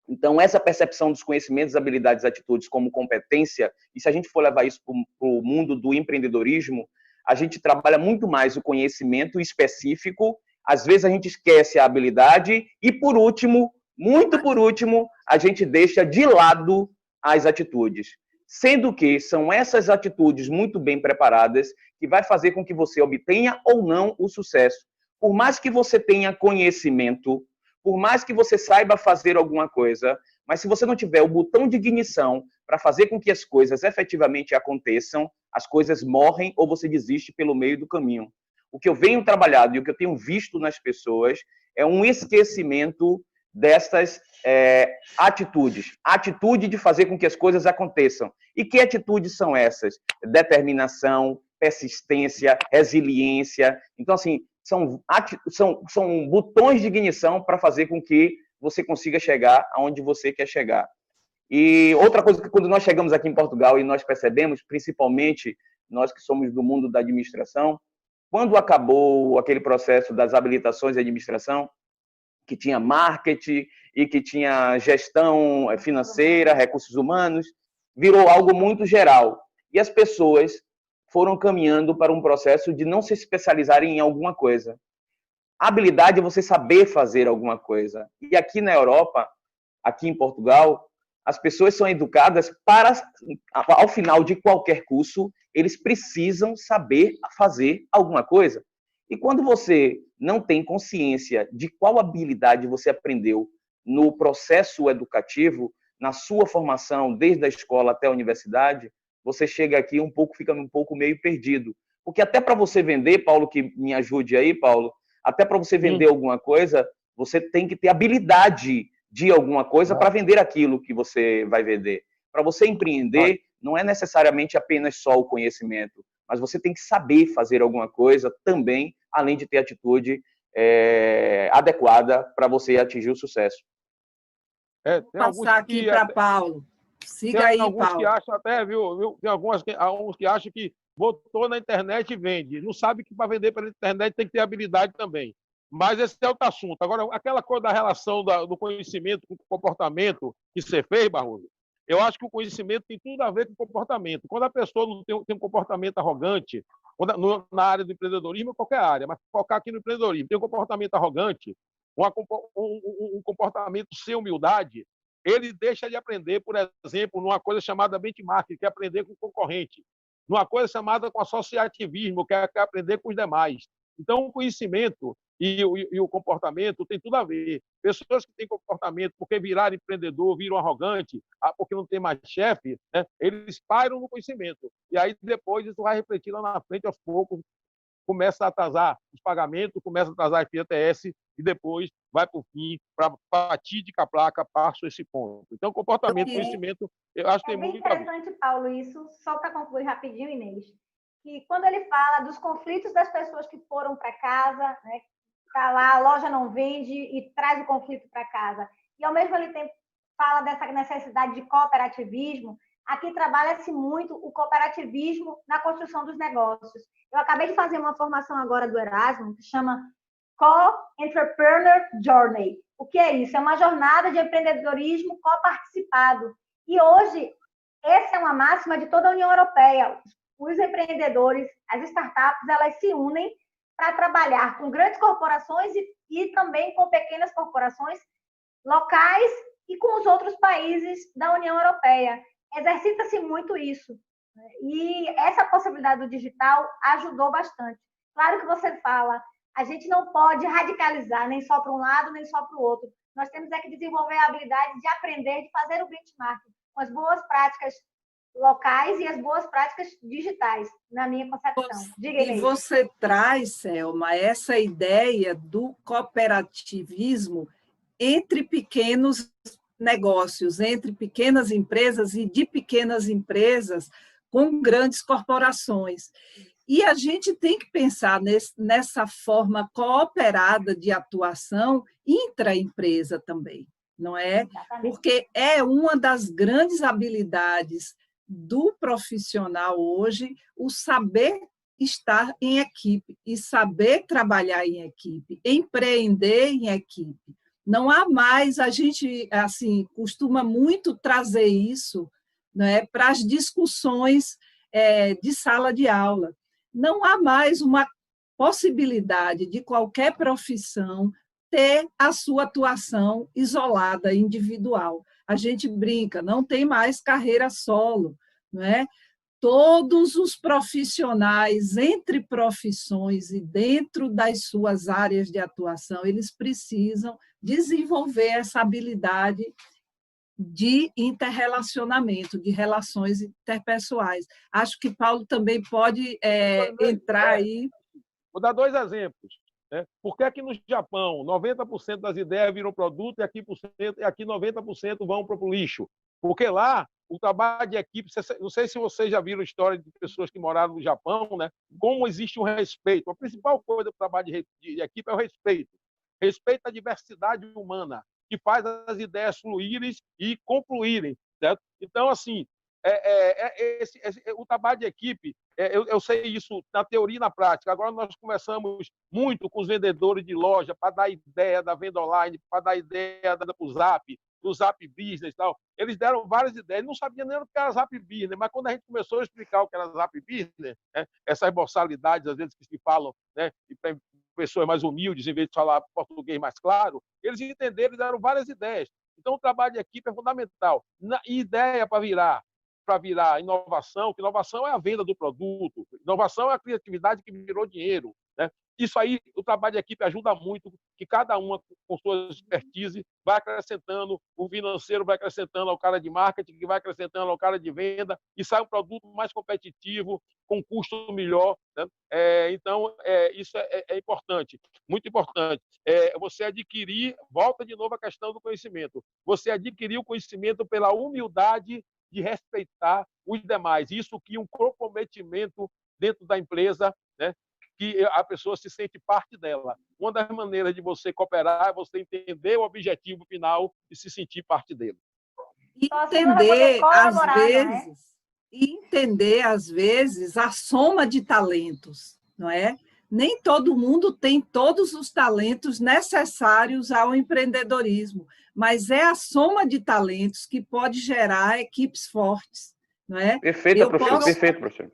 Então, essa percepção dos conhecimentos, habilidades e atitudes como competência, e se a gente for levar isso para o mundo do empreendedorismo, a gente trabalha muito mais o conhecimento específico, às vezes a gente esquece a habilidade e, por último, muito por último, a gente deixa de lado as atitudes. Sendo que são essas atitudes muito bem preparadas que vai fazer com que você obtenha ou não o sucesso. Por mais que você tenha conhecimento, por mais que você saiba fazer alguma coisa, mas se você não tiver o botão de ignição para fazer com que as coisas efetivamente aconteçam, as coisas morrem ou você desiste pelo meio do caminho. O que eu venho trabalhando e o que eu tenho visto nas pessoas é um esquecimento dessas atitudes. A atitude de fazer com que as coisas aconteçam. E que atitudes são essas? Determinação, persistência, resiliência. Então, assim, são botões de ignição para fazer com que você consiga chegar aonde você quer chegar. E outra coisa que quando nós chegamos aqui em Portugal e nós percebemos, principalmente nós que somos do mundo da administração, quando acabou aquele processo das habilitações de administração, que tinha marketing e que tinha gestão financeira, recursos humanos, virou algo muito geral. E as pessoas foram caminhando para um processo de não se especializarem em alguma coisa. A habilidade é você saber fazer alguma coisa. E aqui na Europa, aqui em Portugal, as pessoas são educadas para, ao final de qualquer curso, eles precisam saber fazer alguma coisa. E quando você não tem consciência de qual habilidade você aprendeu no processo educativo, na sua formação, desde a escola até a universidade, você chega aqui fica um pouco meio perdido. Porque até para você vender, Paulo, que me ajude aí, Paulo, até para você vender alguma coisa, você tem que ter habilidade de alguma coisa para vender aquilo que você vai vender. Para você empreender, não é necessariamente apenas só o conhecimento, mas você tem que saber fazer alguma coisa também, além de ter atitude adequada para você atingir o sucesso. Vou passar aqui para Paulo. Siga aí, Paulo. Tem alguns que acham até, viu? Tem alguns que acham que botou na internet e vende. Não sabe que para vender pela internet tem que ter habilidade também. Mas esse é outro assunto. Agora, aquela coisa da relação do conhecimento com o comportamento que você fez, Barroso, eu acho que o conhecimento tem tudo a ver com o comportamento. Quando a pessoa não tem um comportamento arrogante, na área do empreendedorismo, qualquer área, mas focar aqui no empreendedorismo, tem um comportamento arrogante, um comportamento sem humildade, ele deixa de aprender, por exemplo, numa coisa chamada benchmarking, que é aprender com o concorrente, numa coisa chamada com associativismo, que é aprender com os demais. Então, o conhecimento e o comportamento tem tudo a ver. Pessoas que têm comportamento porque viraram empreendedor, viram arrogante, porque não tem mais chefe, né? Eles param no conhecimento. E aí, depois, isso vai refletir lá na frente, aos poucos, começa a atrasar os pagamentos, começa a atrasar a FGTS e depois vai para o fim, para a fatídica placa, passo esse ponto. Então, comportamento, conhecimento, eu acho que tem muito a ver. É bem interessante, Paulo, isso, só para concluir rapidinho, Inês, que quando ele fala dos conflitos das pessoas que foram para casa, né, tá lá, a loja não vende e traz o conflito para casa, e ao mesmo tempo fala dessa necessidade de cooperativismo, aqui trabalha-se muito o cooperativismo na construção dos negócios. Eu acabei de fazer uma formação agora do Erasmus, que chama Co-Entrepreneur Journey. O que é isso? É uma jornada de empreendedorismo coparticipado. E hoje, essa é uma máxima de toda a União Europeia. Os empreendedores, as startups, elas se unem para trabalhar com grandes corporações e também com pequenas corporações locais e com os outros países da União Europeia. Exercita-se muito isso. E essa possibilidade do digital ajudou bastante. Claro que você fala, a gente não pode radicalizar nem só para um lado, nem só para o outro. Nós temos que desenvolver a habilidade de aprender, de fazer o benchmarking com as boas práticas locais e as boas práticas digitais, na minha concepção. Diga, e você traz, Selma, essa ideia do cooperativismo entre pequenos negócios, entre pequenas empresas e de pequenas empresas com grandes corporações. E a gente tem que pensar nessa forma cooperada de atuação intraempresa também, não é? Exatamente. Porque é uma das grandes habilidades do profissional hoje, o saber estar em equipe e saber trabalhar em equipe, empreender em equipe. Não há mais, a gente assim costuma muito trazer isso, né, para as discussões de sala de aula. não há mais uma possibilidade de qualquer profissão ter a sua atuação isolada, individual. A gente brinca, não tem mais carreira solo, não é? Todos os profissionais, entre profissões e dentro das suas áreas de atuação, eles precisam desenvolver essa habilidade de interrelacionamento, de relações interpessoais. Acho que Paulo também pode entrar aí. Vou dar 2 exemplos. Né? Por que aqui no Japão 90% das ideias viram produto e aqui 90% vão para o lixo? Porque lá o trabalho de equipe, não sei se vocês já viram história de pessoas que moraram no Japão, né? Como existe um respeito. A principal coisa do trabalho de equipe é o respeito. Respeito à diversidade humana, que faz as ideias fluírem e confluírem. Certo? Então, assim, o trabalho de equipe, eu sei isso na teoria e na prática. Agora nós conversamos muito com os vendedores de loja para dar ideia da venda online, para dar ideia do Zap Business e tal. Eles deram várias ideias, não sabiam nem o que era Zap Business, mas quando a gente começou a explicar o que era Zap Business, né, essas borsalidades, às vezes, que se falam, né, e pessoas mais humildes, em vez de falar português mais claro, eles entenderam e deram várias ideias. Então, o trabalho de equipe é fundamental. Ideia para virar inovação, que inovação é a venda do produto, inovação é a criatividade que virou dinheiro. Né? Isso aí, o trabalho de equipe ajuda muito, que cada uma, com sua expertise, vai acrescentando, o financeiro vai acrescentando ao cara de marketing, que vai acrescentando ao cara de venda, e sai um produto mais competitivo, com custo melhor. Né? Então, isso é importante, muito importante. Você adquirir, volta de novo a questão do conhecimento, você adquirir o conhecimento pela humildade de respeitar os demais. Isso que um comprometimento dentro da empresa, né, que a pessoa se sente parte dela. Uma das maneiras de você cooperar é você entender o objetivo final e se sentir parte dele. Entender, às vezes, a soma de talentos, não é? Nem todo mundo tem todos os talentos necessários ao empreendedorismo, mas é a soma de talentos que pode gerar equipes fortes, não é? Perfeito, professor. Perfeito, professor.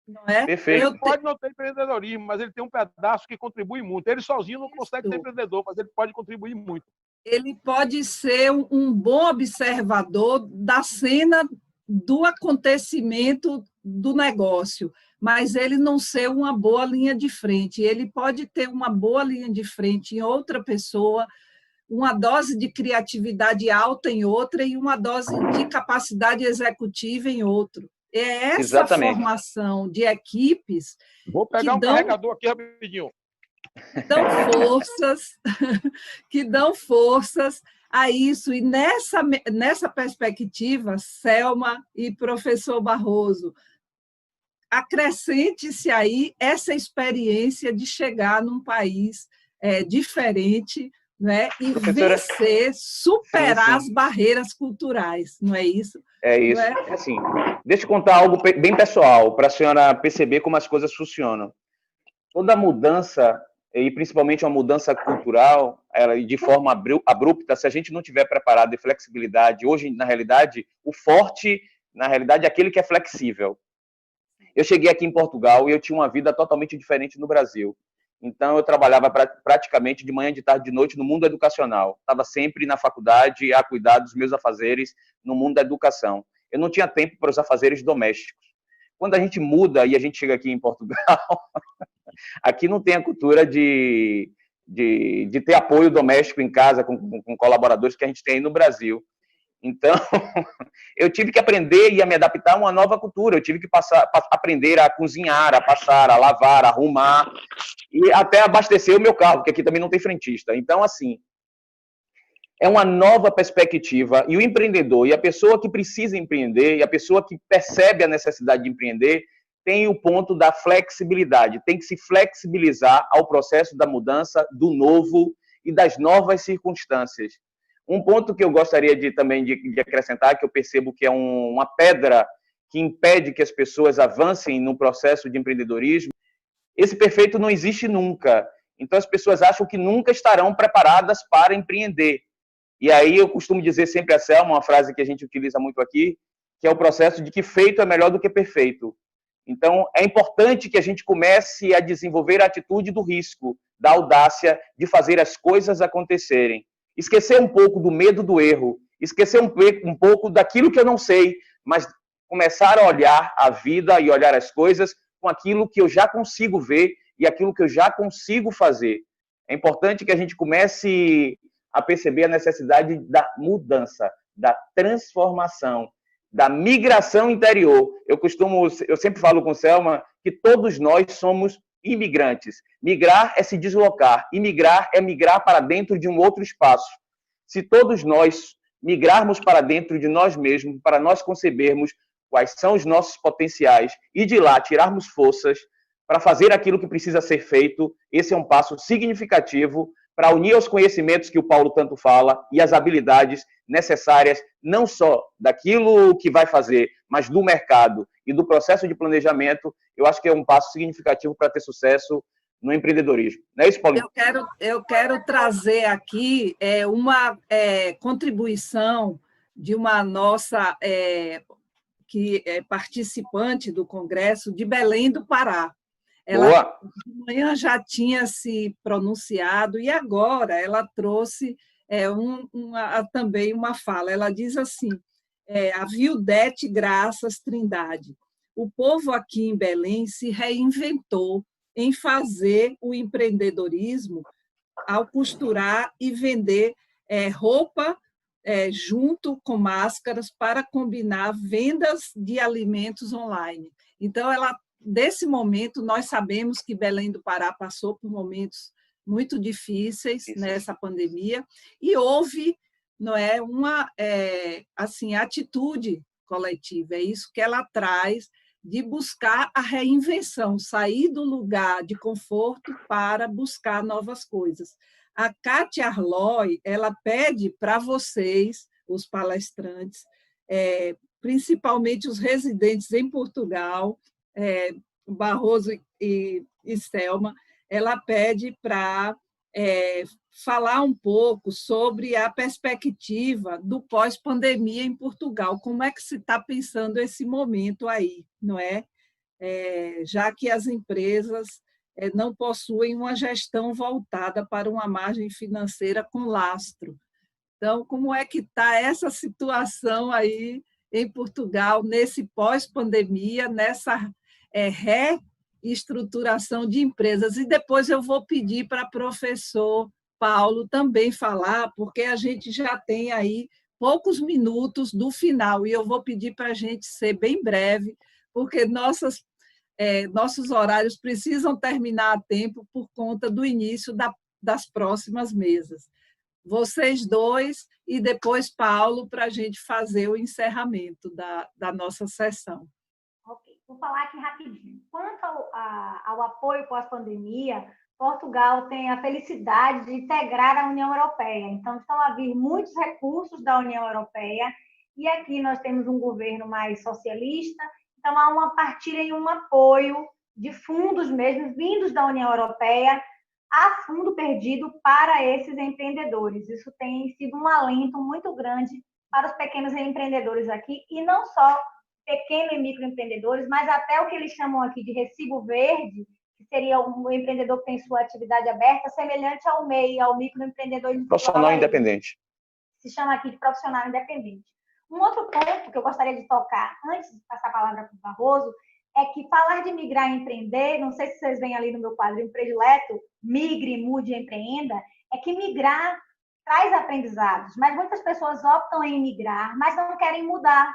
Não é? Perfeito. Ele pode não ter empreendedorismo, mas ele tem um pedaço que contribui muito. Ele sozinho não consegue ser empreendedor, mas ele pode contribuir muito. Ele pode ser um bom observador da cena do acontecimento do negócio, mas ele não ser uma boa linha de frente. Ele pode ter uma boa linha de frente em outra pessoa, uma dose de criatividade alta em outra e uma dose de capacidade executiva em outro. É essa Exatamente. Formação de equipes. Vou pegar um carregador aqui rapidinho. Que dão forças a isso. E nessa perspectiva, Selma e professor Barroso, acrescente-se aí essa experiência de chegar num país diferente, né, e vencer, superar as barreiras culturais, não é isso? É isso. Assim, deixa eu contar algo bem pessoal, para a senhora perceber como as coisas funcionam. Toda mudança, e principalmente uma mudança cultural, ela de forma abrupta, se a gente não tiver preparado e flexibilidade, hoje, na realidade, o forte, na realidade, é aquele que é flexível. Eu cheguei aqui em Portugal e eu tinha uma vida totalmente diferente no Brasil. Então, eu trabalhava praticamente de manhã, de tarde, de noite no mundo educacional. Estava sempre na faculdade a cuidar dos meus afazeres no mundo da educação. Eu não tinha tempo para os afazeres domésticos. Quando a gente muda e a gente chega aqui em Portugal, aqui não tem a cultura de ter apoio doméstico em casa com colaboradores que a gente tem aí no Brasil. Então, eu tive que aprender e a me adaptar a uma nova cultura. Eu tive que aprender a cozinhar, a passar, a lavar, a arrumar e até abastecer o meu carro, porque aqui também não tem frentista. Então, assim, é uma nova perspectiva. E o empreendedor, e a pessoa que precisa empreender, e a pessoa que percebe a necessidade de empreender, tem o ponto da flexibilidade. Tem que se flexibilizar ao processo da mudança, do novo e das novas circunstâncias. Um ponto que eu gostaria também de acrescentar, que eu percebo que é uma pedra que impede que as pessoas avancem no processo de empreendedorismo, esse perfeito não existe nunca. Então, as pessoas acham que nunca estarão preparadas para empreender. E aí eu costumo dizer sempre a Selma, uma frase que a gente utiliza muito aqui, que é o processo de que feito é melhor do que perfeito. Então, é importante que a gente comece a desenvolver a atitude do risco, da audácia de fazer as coisas acontecerem. Esquecer um pouco do medo do erro, esquecer um pouco daquilo que eu não sei, mas começar a olhar a vida e olhar as coisas com aquilo que eu já consigo ver e aquilo que eu já consigo fazer. É importante que a gente comece a perceber a necessidade da mudança, da transformação, da migração interior. Eu sempre falo com Selma que todos nós somos imigrantes. Migrar é se deslocar, imigrar é migrar para dentro de um outro espaço. Se todos nós migrarmos para dentro de nós mesmos, para nós concebermos quais são os nossos potenciais e de lá tirarmos forças para fazer aquilo que precisa ser feito, esse é um passo significativo para unir os conhecimentos que o Paulo tanto fala e as habilidades necessárias, não só daquilo que vai fazer, mas do mercado e do processo de planejamento. Eu acho que é um passo significativo para ter sucesso no empreendedorismo. Não é isso, Paulinho? Eu quero trazer aqui uma contribuição de uma nossa que é participante do Congresso de Belém do Pará. Ela de manhã já tinha se pronunciado e agora ela trouxe também uma fala. Ela diz assim, a Vildete Graças Trindade, o povo aqui em Belém se reinventou em fazer o empreendedorismo ao costurar e vender roupa junto com máscaras para combinar vendas de alimentos online. Então, desse momento, nós sabemos que Belém do Pará passou por momentos muito difíceis nessa pandemia e houve, não é, uma atitude coletiva. É isso que ela traz, de buscar a reinvenção, sair do lugar de conforto para buscar novas coisas. A Kátia Arloy, ela pede para vocês, os palestrantes, principalmente os residentes em Portugal, Barroso e Selma, ela pede para falar um pouco sobre a perspectiva do pós-pandemia em Portugal. Como é que se está pensando esse momento aí, não é? Já que as empresas não possuem uma gestão voltada para uma margem financeira com lastro. Então, como é que está essa situação aí em Portugal, nesse pós-pandemia, nessa reestruturação de empresas? E depois eu vou pedir para o professor Paulo também falar, porque a gente já tem aí poucos minutos do final, e eu vou pedir para a gente ser bem breve, porque nossos horários precisam terminar a tempo por conta do início das próximas mesas. Vocês dois e depois Paulo, para a gente fazer o encerramento da nossa sessão. Ok, vou falar aqui rapidinho. Quanto ao apoio pós-pandemia, Portugal tem a felicidade de integrar a União Europeia. Então, estão a vir muitos recursos da União Europeia e aqui nós temos um governo mais socialista. Então, há uma partilha e um apoio de fundos mesmo, vindos da União Europeia, a fundo perdido para esses empreendedores. Isso tem sido um alento muito grande para os pequenos empreendedores aqui, e não só pequeno e microempreendedores, mas até o que eles chamam aqui de recibo verde, que seria um empreendedor que tem sua atividade aberta, semelhante ao MEI, ao microempreendedor profissional independente. Se chama aqui de profissional independente. Um outro ponto que eu gostaria de tocar, antes de passar a palavra para o Barroso, é que falar de migrar e empreender, não sei se vocês veem ali no meu quadrinho predileto, Migre, Mude e Empreenda, é que migrar traz aprendizados, mas muitas pessoas optam em migrar, mas não querem mudar.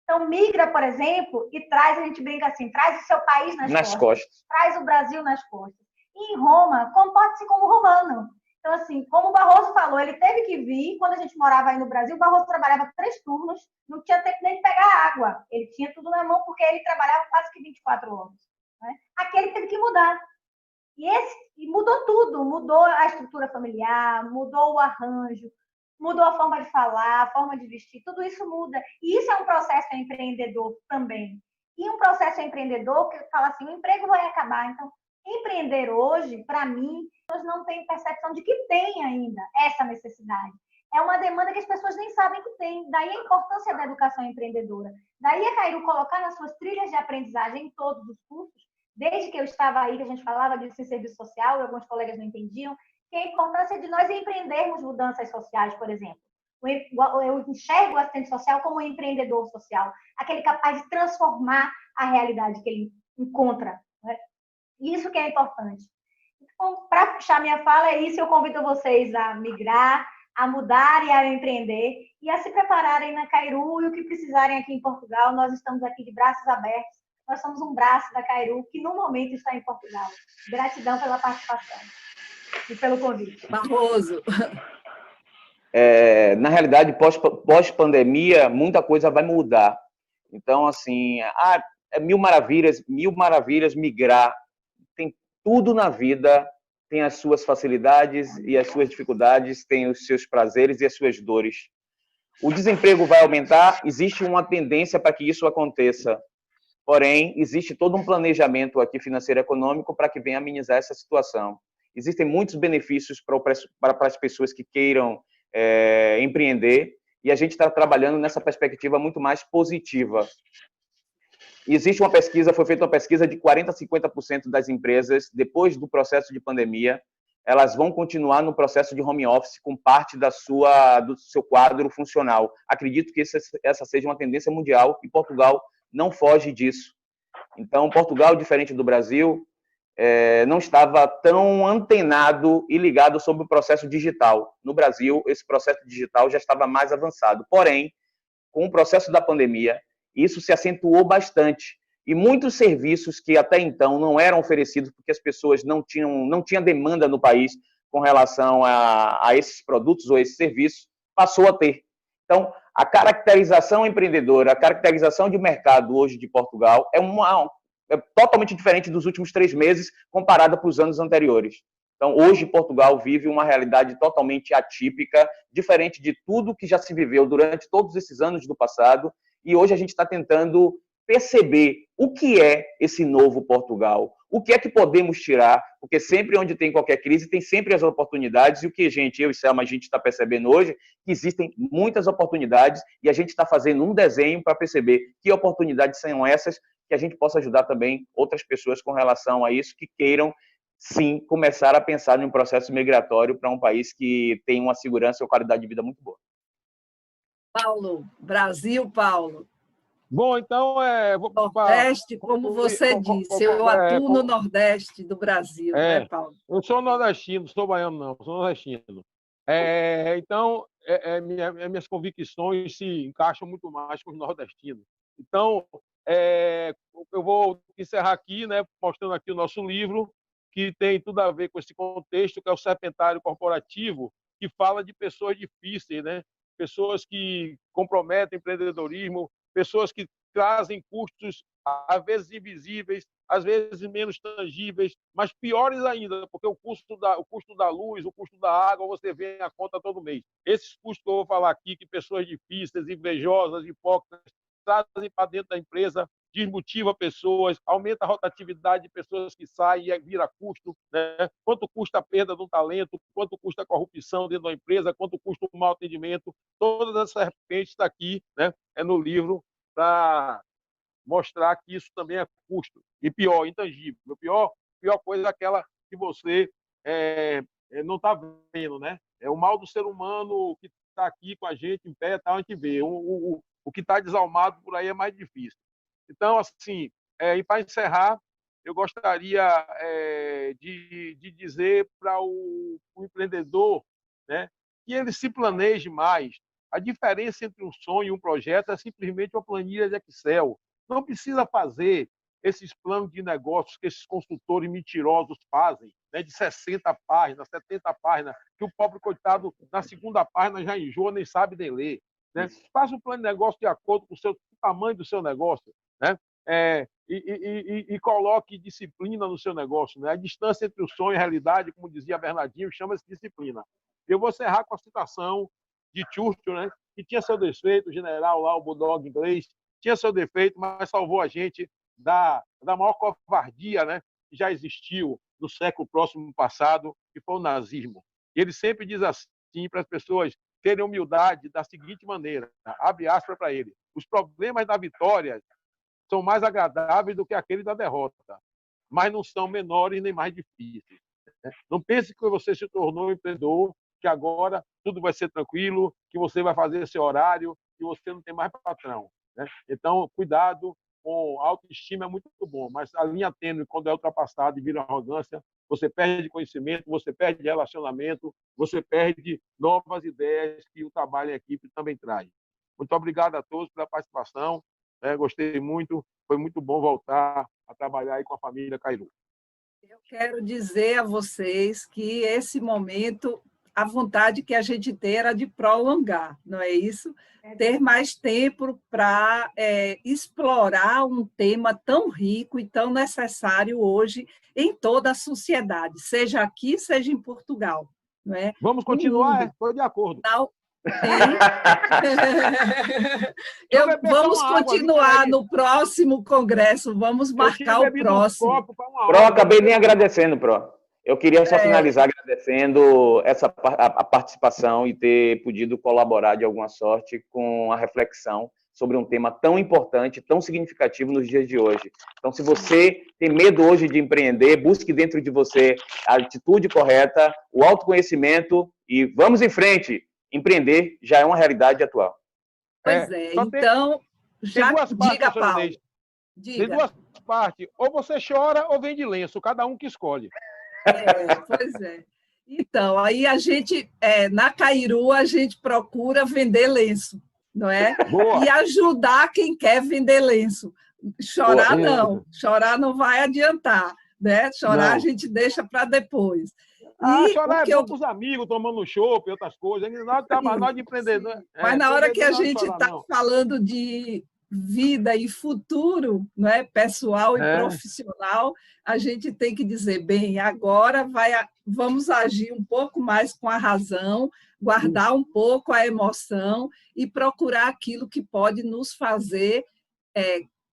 Então, migra, por exemplo, e traz, a gente brinca assim, traz o seu país nas costas, traz o Brasil nas costas. E em Roma, comporte-se como romano. Então, assim, como o Barroso falou, ele teve que vir, quando a gente morava aí no Brasil, o Barroso trabalhava 3 turnos, não tinha tempo nem de pegar água. Ele tinha tudo na mão porque ele trabalhava quase que 24 horas. Né? Aqui ele teve que mudar. E mudou tudo, mudou a estrutura familiar, mudou o arranjo, mudou a forma de falar, a forma de vestir, tudo isso muda. E isso é um processo empreendedor também. E um processo empreendedor que fala assim, o emprego vai acabar. Então, empreender hoje, para mim, nós não temos percepção de que tem ainda essa necessidade. é uma demanda que as pessoas nem sabem que tem. Daí a importância da educação empreendedora. Daí a Cairu colocar nas suas trilhas de aprendizagem em todos os cursos, desde que eu estava aí, que a gente falava disso em serviço social, e alguns colegas não entendiam, que é a importância de nós empreendermos mudanças sociais, por exemplo. Eu enxergo o assistente social como um empreendedor social, aquele capaz de transformar a realidade que ele encontra. Né? Isso que é importante. Então, para fechar minha fala, é isso. Eu convido vocês a migrar, a mudar e a empreender, e a se prepararem na Cairu e o que precisarem aqui em Portugal. Nós estamos aqui de braços abertos. Nós somos um braço da Cairu, que no momento está em Portugal. Gratidão pela participação e pelo convite. Barroso. Na realidade, pós-pandemia, muita coisa vai mudar. Então, assim, é mil maravilhas migrar. Tem tudo na vida, tem as suas facilidades e as suas dificuldades, tem os seus prazeres e as suas dores. O desemprego vai aumentar, existe uma tendência para que isso aconteça. Porém, existe todo um planejamento aqui financeiro e econômico para que venha amenizar essa situação. Existem muitos benefícios para as pessoas que queiram empreender, e a gente está trabalhando nessa perspectiva muito mais positiva. Existe uma pesquisa, foi feita uma pesquisa de 40% a 50% das empresas, depois do processo de pandemia, elas vão continuar no processo de home office com parte do seu quadro funcional. Acredito que essa seja uma tendência mundial e Portugal não foge disso. Então, Portugal, diferente do Brasil, não estava tão antenado e ligado sobre o processo digital. No Brasil, esse processo digital já estava mais avançado. Porém, com o processo da pandemia, isso se acentuou bastante. E muitos serviços que até então não eram oferecidos porque as pessoas não tinham demanda no país com relação a esses produtos ou esses serviços, passou a ter. Então, a caracterização empreendedora, a caracterização de mercado hoje de Portugal é totalmente diferente dos últimos 3 meses comparada para os anos anteriores. Então, hoje, Portugal vive uma realidade totalmente atípica, diferente de tudo que já se viveu durante todos esses anos do passado, e hoje a gente está tentando perceber o que é esse novo Portugal, o que é que podemos tirar, porque sempre onde tem qualquer crise, tem sempre as oportunidades, e o que eu e Selma, a gente está percebendo hoje, que existem muitas oportunidades, e a gente está fazendo um desenho para perceber que oportunidades são essas, que a gente possa ajudar também outras pessoas com relação a isso, que queiram, sim, começar a pensar em um processo migratório para um país que tem uma segurança e uma qualidade de vida muito boa. Paulo, Brasil, Paulo. Bom, então, Nordeste, como você disse, eu atuo no Nordeste do Brasil, né, Paulo? Eu sou nordestino, não sou baiano, não, sou nordestino. Então, minhas convicções se encaixam muito mais com os nordestinos. Então, eu vou encerrar aqui, né, mostrando aqui o nosso livro, que tem tudo a ver com esse contexto, que é o Serpentário Corporativo, que fala de pessoas difíceis, né? Pessoas que comprometem o empreendedorismo, pessoas que trazem custos, às vezes invisíveis, às vezes menos tangíveis, mas piores ainda, porque o custo da luz, o custo da água, você vê a conta todo mês. Esses custos que eu vou falar aqui, que pessoas difíceis, invejosas, hipócritas, trazem para dentro da empresa, desmotiva pessoas, aumenta a rotatividade de pessoas que saem e vira custo, né? Quanto custa a perda do talento, quanto custa a corrupção dentro da empresa, quanto custa o mau atendimento, todas essas serpentes estão aqui, né? No livro, para mostrar que isso também é custo. E pior, intangível. A pior coisa é aquela que você não está vendo, né? É o mal do ser humano que está aqui com a gente, em pé, tá, a gente vê. O que está desalmado por aí é mais difícil. Então, assim, e para encerrar, eu gostaria de dizer para o empreendedor, né, que ele se planeje mais. A diferença entre um sonho e um projeto é simplesmente uma planilha de Excel. Não precisa fazer esses planos de negócios que esses consultores mentirosos fazem, né, de 60 páginas, 70 páginas, que o pobre coitado, na segunda página, já enjoa, nem sabe nem ler. Né? Faça um plano de negócio de acordo com o tamanho do seu negócio, né? E coloque disciplina no seu negócio. Né? A distância entre o sonho e a realidade, como dizia Bernardinho, chama-se disciplina. Eu vou encerrar com a citação de Churchill, né? Que tinha seu defeito, o general lá, o bulldog inglês, tinha seu defeito, mas salvou a gente da maior covardia, né, que já existiu no século próximo passado, que foi o nazismo. E ele sempre diz assim para as pessoas terem humildade da seguinte maneira, abre aspas para ele, os problemas da vitória são mais agradáveis do que aqueles da derrota, mas não são menores nem mais difíceis. Não pense que você se tornou um empreendedor, que agora tudo vai ser tranquilo, que você vai fazer seu horário, que você não tem mais patrão. Então, cuidado, com autoestima é muito bom, mas a linha tênue, quando é ultrapassada e vira arrogância, você perde conhecimento, você perde relacionamento, você perde novas ideias que o trabalho em equipe também traz. Muito obrigado a todos pela participação, gostei muito, foi muito bom voltar a trabalhar aí com a família Cairu. Eu quero dizer a vocês que esse momento, a vontade que a gente tem era de prolongar, não é isso? Ter mais tempo para explorar um tema tão rico e tão necessário hoje em toda a sociedade, seja aqui, seja em Portugal. Não é? Vamos continuar, estou de acordo. Não, vamos continuar no próximo congresso, vamos marcar o próximo. Pro, acabei nem agradecendo, Pro. Eu queria só finalizar agradecendo a participação e ter podido colaborar de alguma sorte com a reflexão sobre um tema tão importante, tão significativo nos dias de hoje. Então, se você tem medo hoje de empreender, busque dentro de você a atitude correta, o autoconhecimento e vamos em frente. Empreender já é uma realidade atual. Pois então, já diga, Paulo. Tem duas partes. Ou você chora ou vende lenço, cada um que escolhe. Pois é. Então, aí a gente, na Cairu, a gente procura vender lenço, não é? Boa. E ajudar quem quer vender lenço. Chorar não, chorar não vai adiantar, né? Chorar não. A gente deixa para depois. Chorar é bom com os amigos, tomando chopp e outras coisas. Nós de empreendedor. Mas na hora que a gente está falando de vida e futuro, não é? Pessoal e profissional, a gente tem que dizer, bem, agora vamos agir um pouco mais com a razão, guardar um pouco a emoção e procurar aquilo que pode nos fazer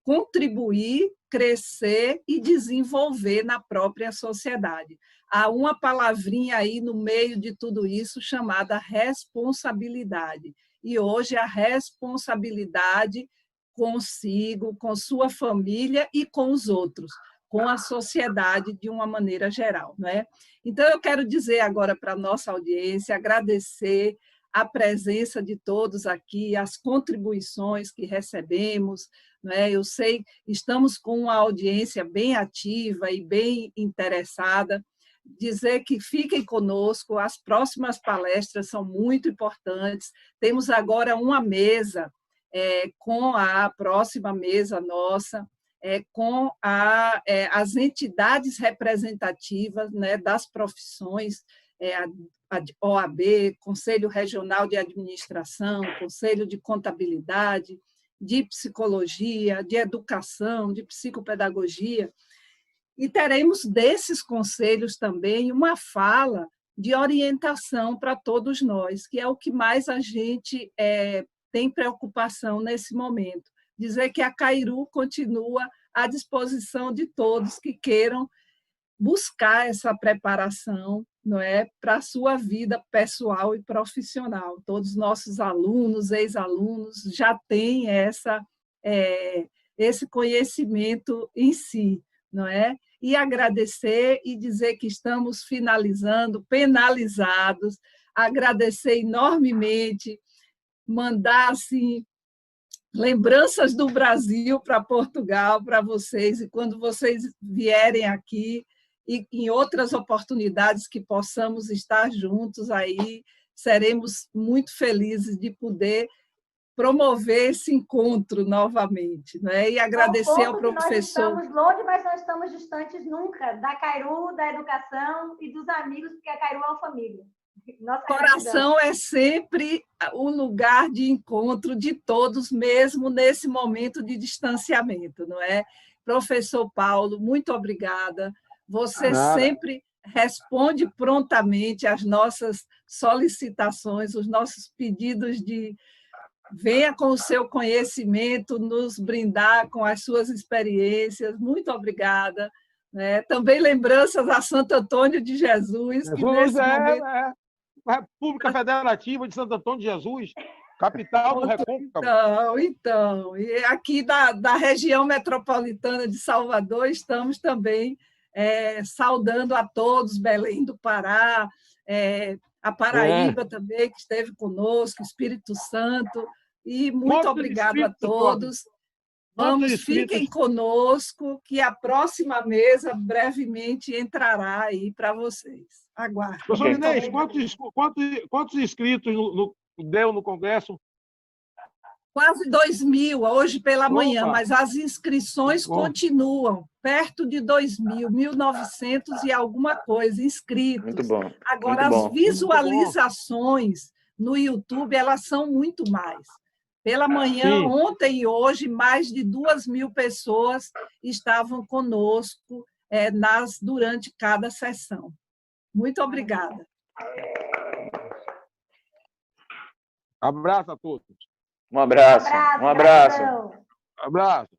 contribuir, crescer e desenvolver na própria sociedade. Há uma palavrinha aí no meio de tudo isso chamada responsabilidade. E hoje a responsabilidade consigo, com sua família e com os outros, com a sociedade de uma maneira geral, não é? Então, eu quero dizer agora para a nossa audiência, agradecer a presença de todos aqui, as contribuições que recebemos, não é? Eu sei, estamos com uma audiência bem ativa e bem interessada, dizer que fiquem conosco, as próximas palestras são muito importantes, temos agora uma mesa com a próxima mesa nossa, com as entidades representativas, né, das profissões, a OAB, Conselho Regional de Administração, Conselho de Contabilidade, de Psicologia, de Educação, de Psicopedagogia, e teremos desses conselhos também uma fala de orientação para todos nós, que é o que mais a gente tem preocupação nesse momento. Dizer que a Cairu continua à disposição de todos que queiram buscar essa preparação, não é, para a sua vida pessoal e profissional. Todos os nossos alunos, ex-alunos, já têm esse conhecimento em si, não é? E agradecer e dizer que estamos finalizando, penalizados, agradecer enormemente, mandar assim, lembranças do Brasil para Portugal, para vocês, e quando vocês vierem aqui, e em outras oportunidades que possamos estar juntos aí, seremos muito felizes de poder promover esse encontro novamente, né? E agradecer ao professor. Nós estamos longe, mas não estamos distantes nunca da Cairu, da educação e dos amigos, porque a Cairu é uma família. Nossa coração é sempre o lugar de encontro de todos, mesmo nesse momento de distanciamento, não é? Professor Paulo, muito obrigada. Você sempre responde prontamente às nossas solicitações, os nossos pedidos de venha com o seu conhecimento, nos brindar com as suas experiências. Muito obrigada. Também lembranças a Santo Antônio de Jesus, que nesse momento República Federativa de Santo Antônio de Jesus, capital do Recôncavo. Então, e aqui da região metropolitana de Salvador, estamos também saudando a todos, Belém do Pará, a Paraíba também, que esteve conosco, Espírito Santo, e muito obrigado a todos. Fiquem conosco, que a próxima mesa brevemente entrará aí para vocês. Aguardem. Professor Inês, quantos inscritos deu no Congresso? Quase 2.000, hoje pela manhã, mas as inscrições continuam, perto de 2.000, 1.900 e alguma coisa inscritos. Muito bom. Agora, as visualizações no YouTube, elas são muito mais. Pela manhã, ontem e hoje, mais de 2.000 pessoas estavam conosco durante cada sessão. Muito obrigada. Abraço a todos. Um abraço. Um abraço. Abraço.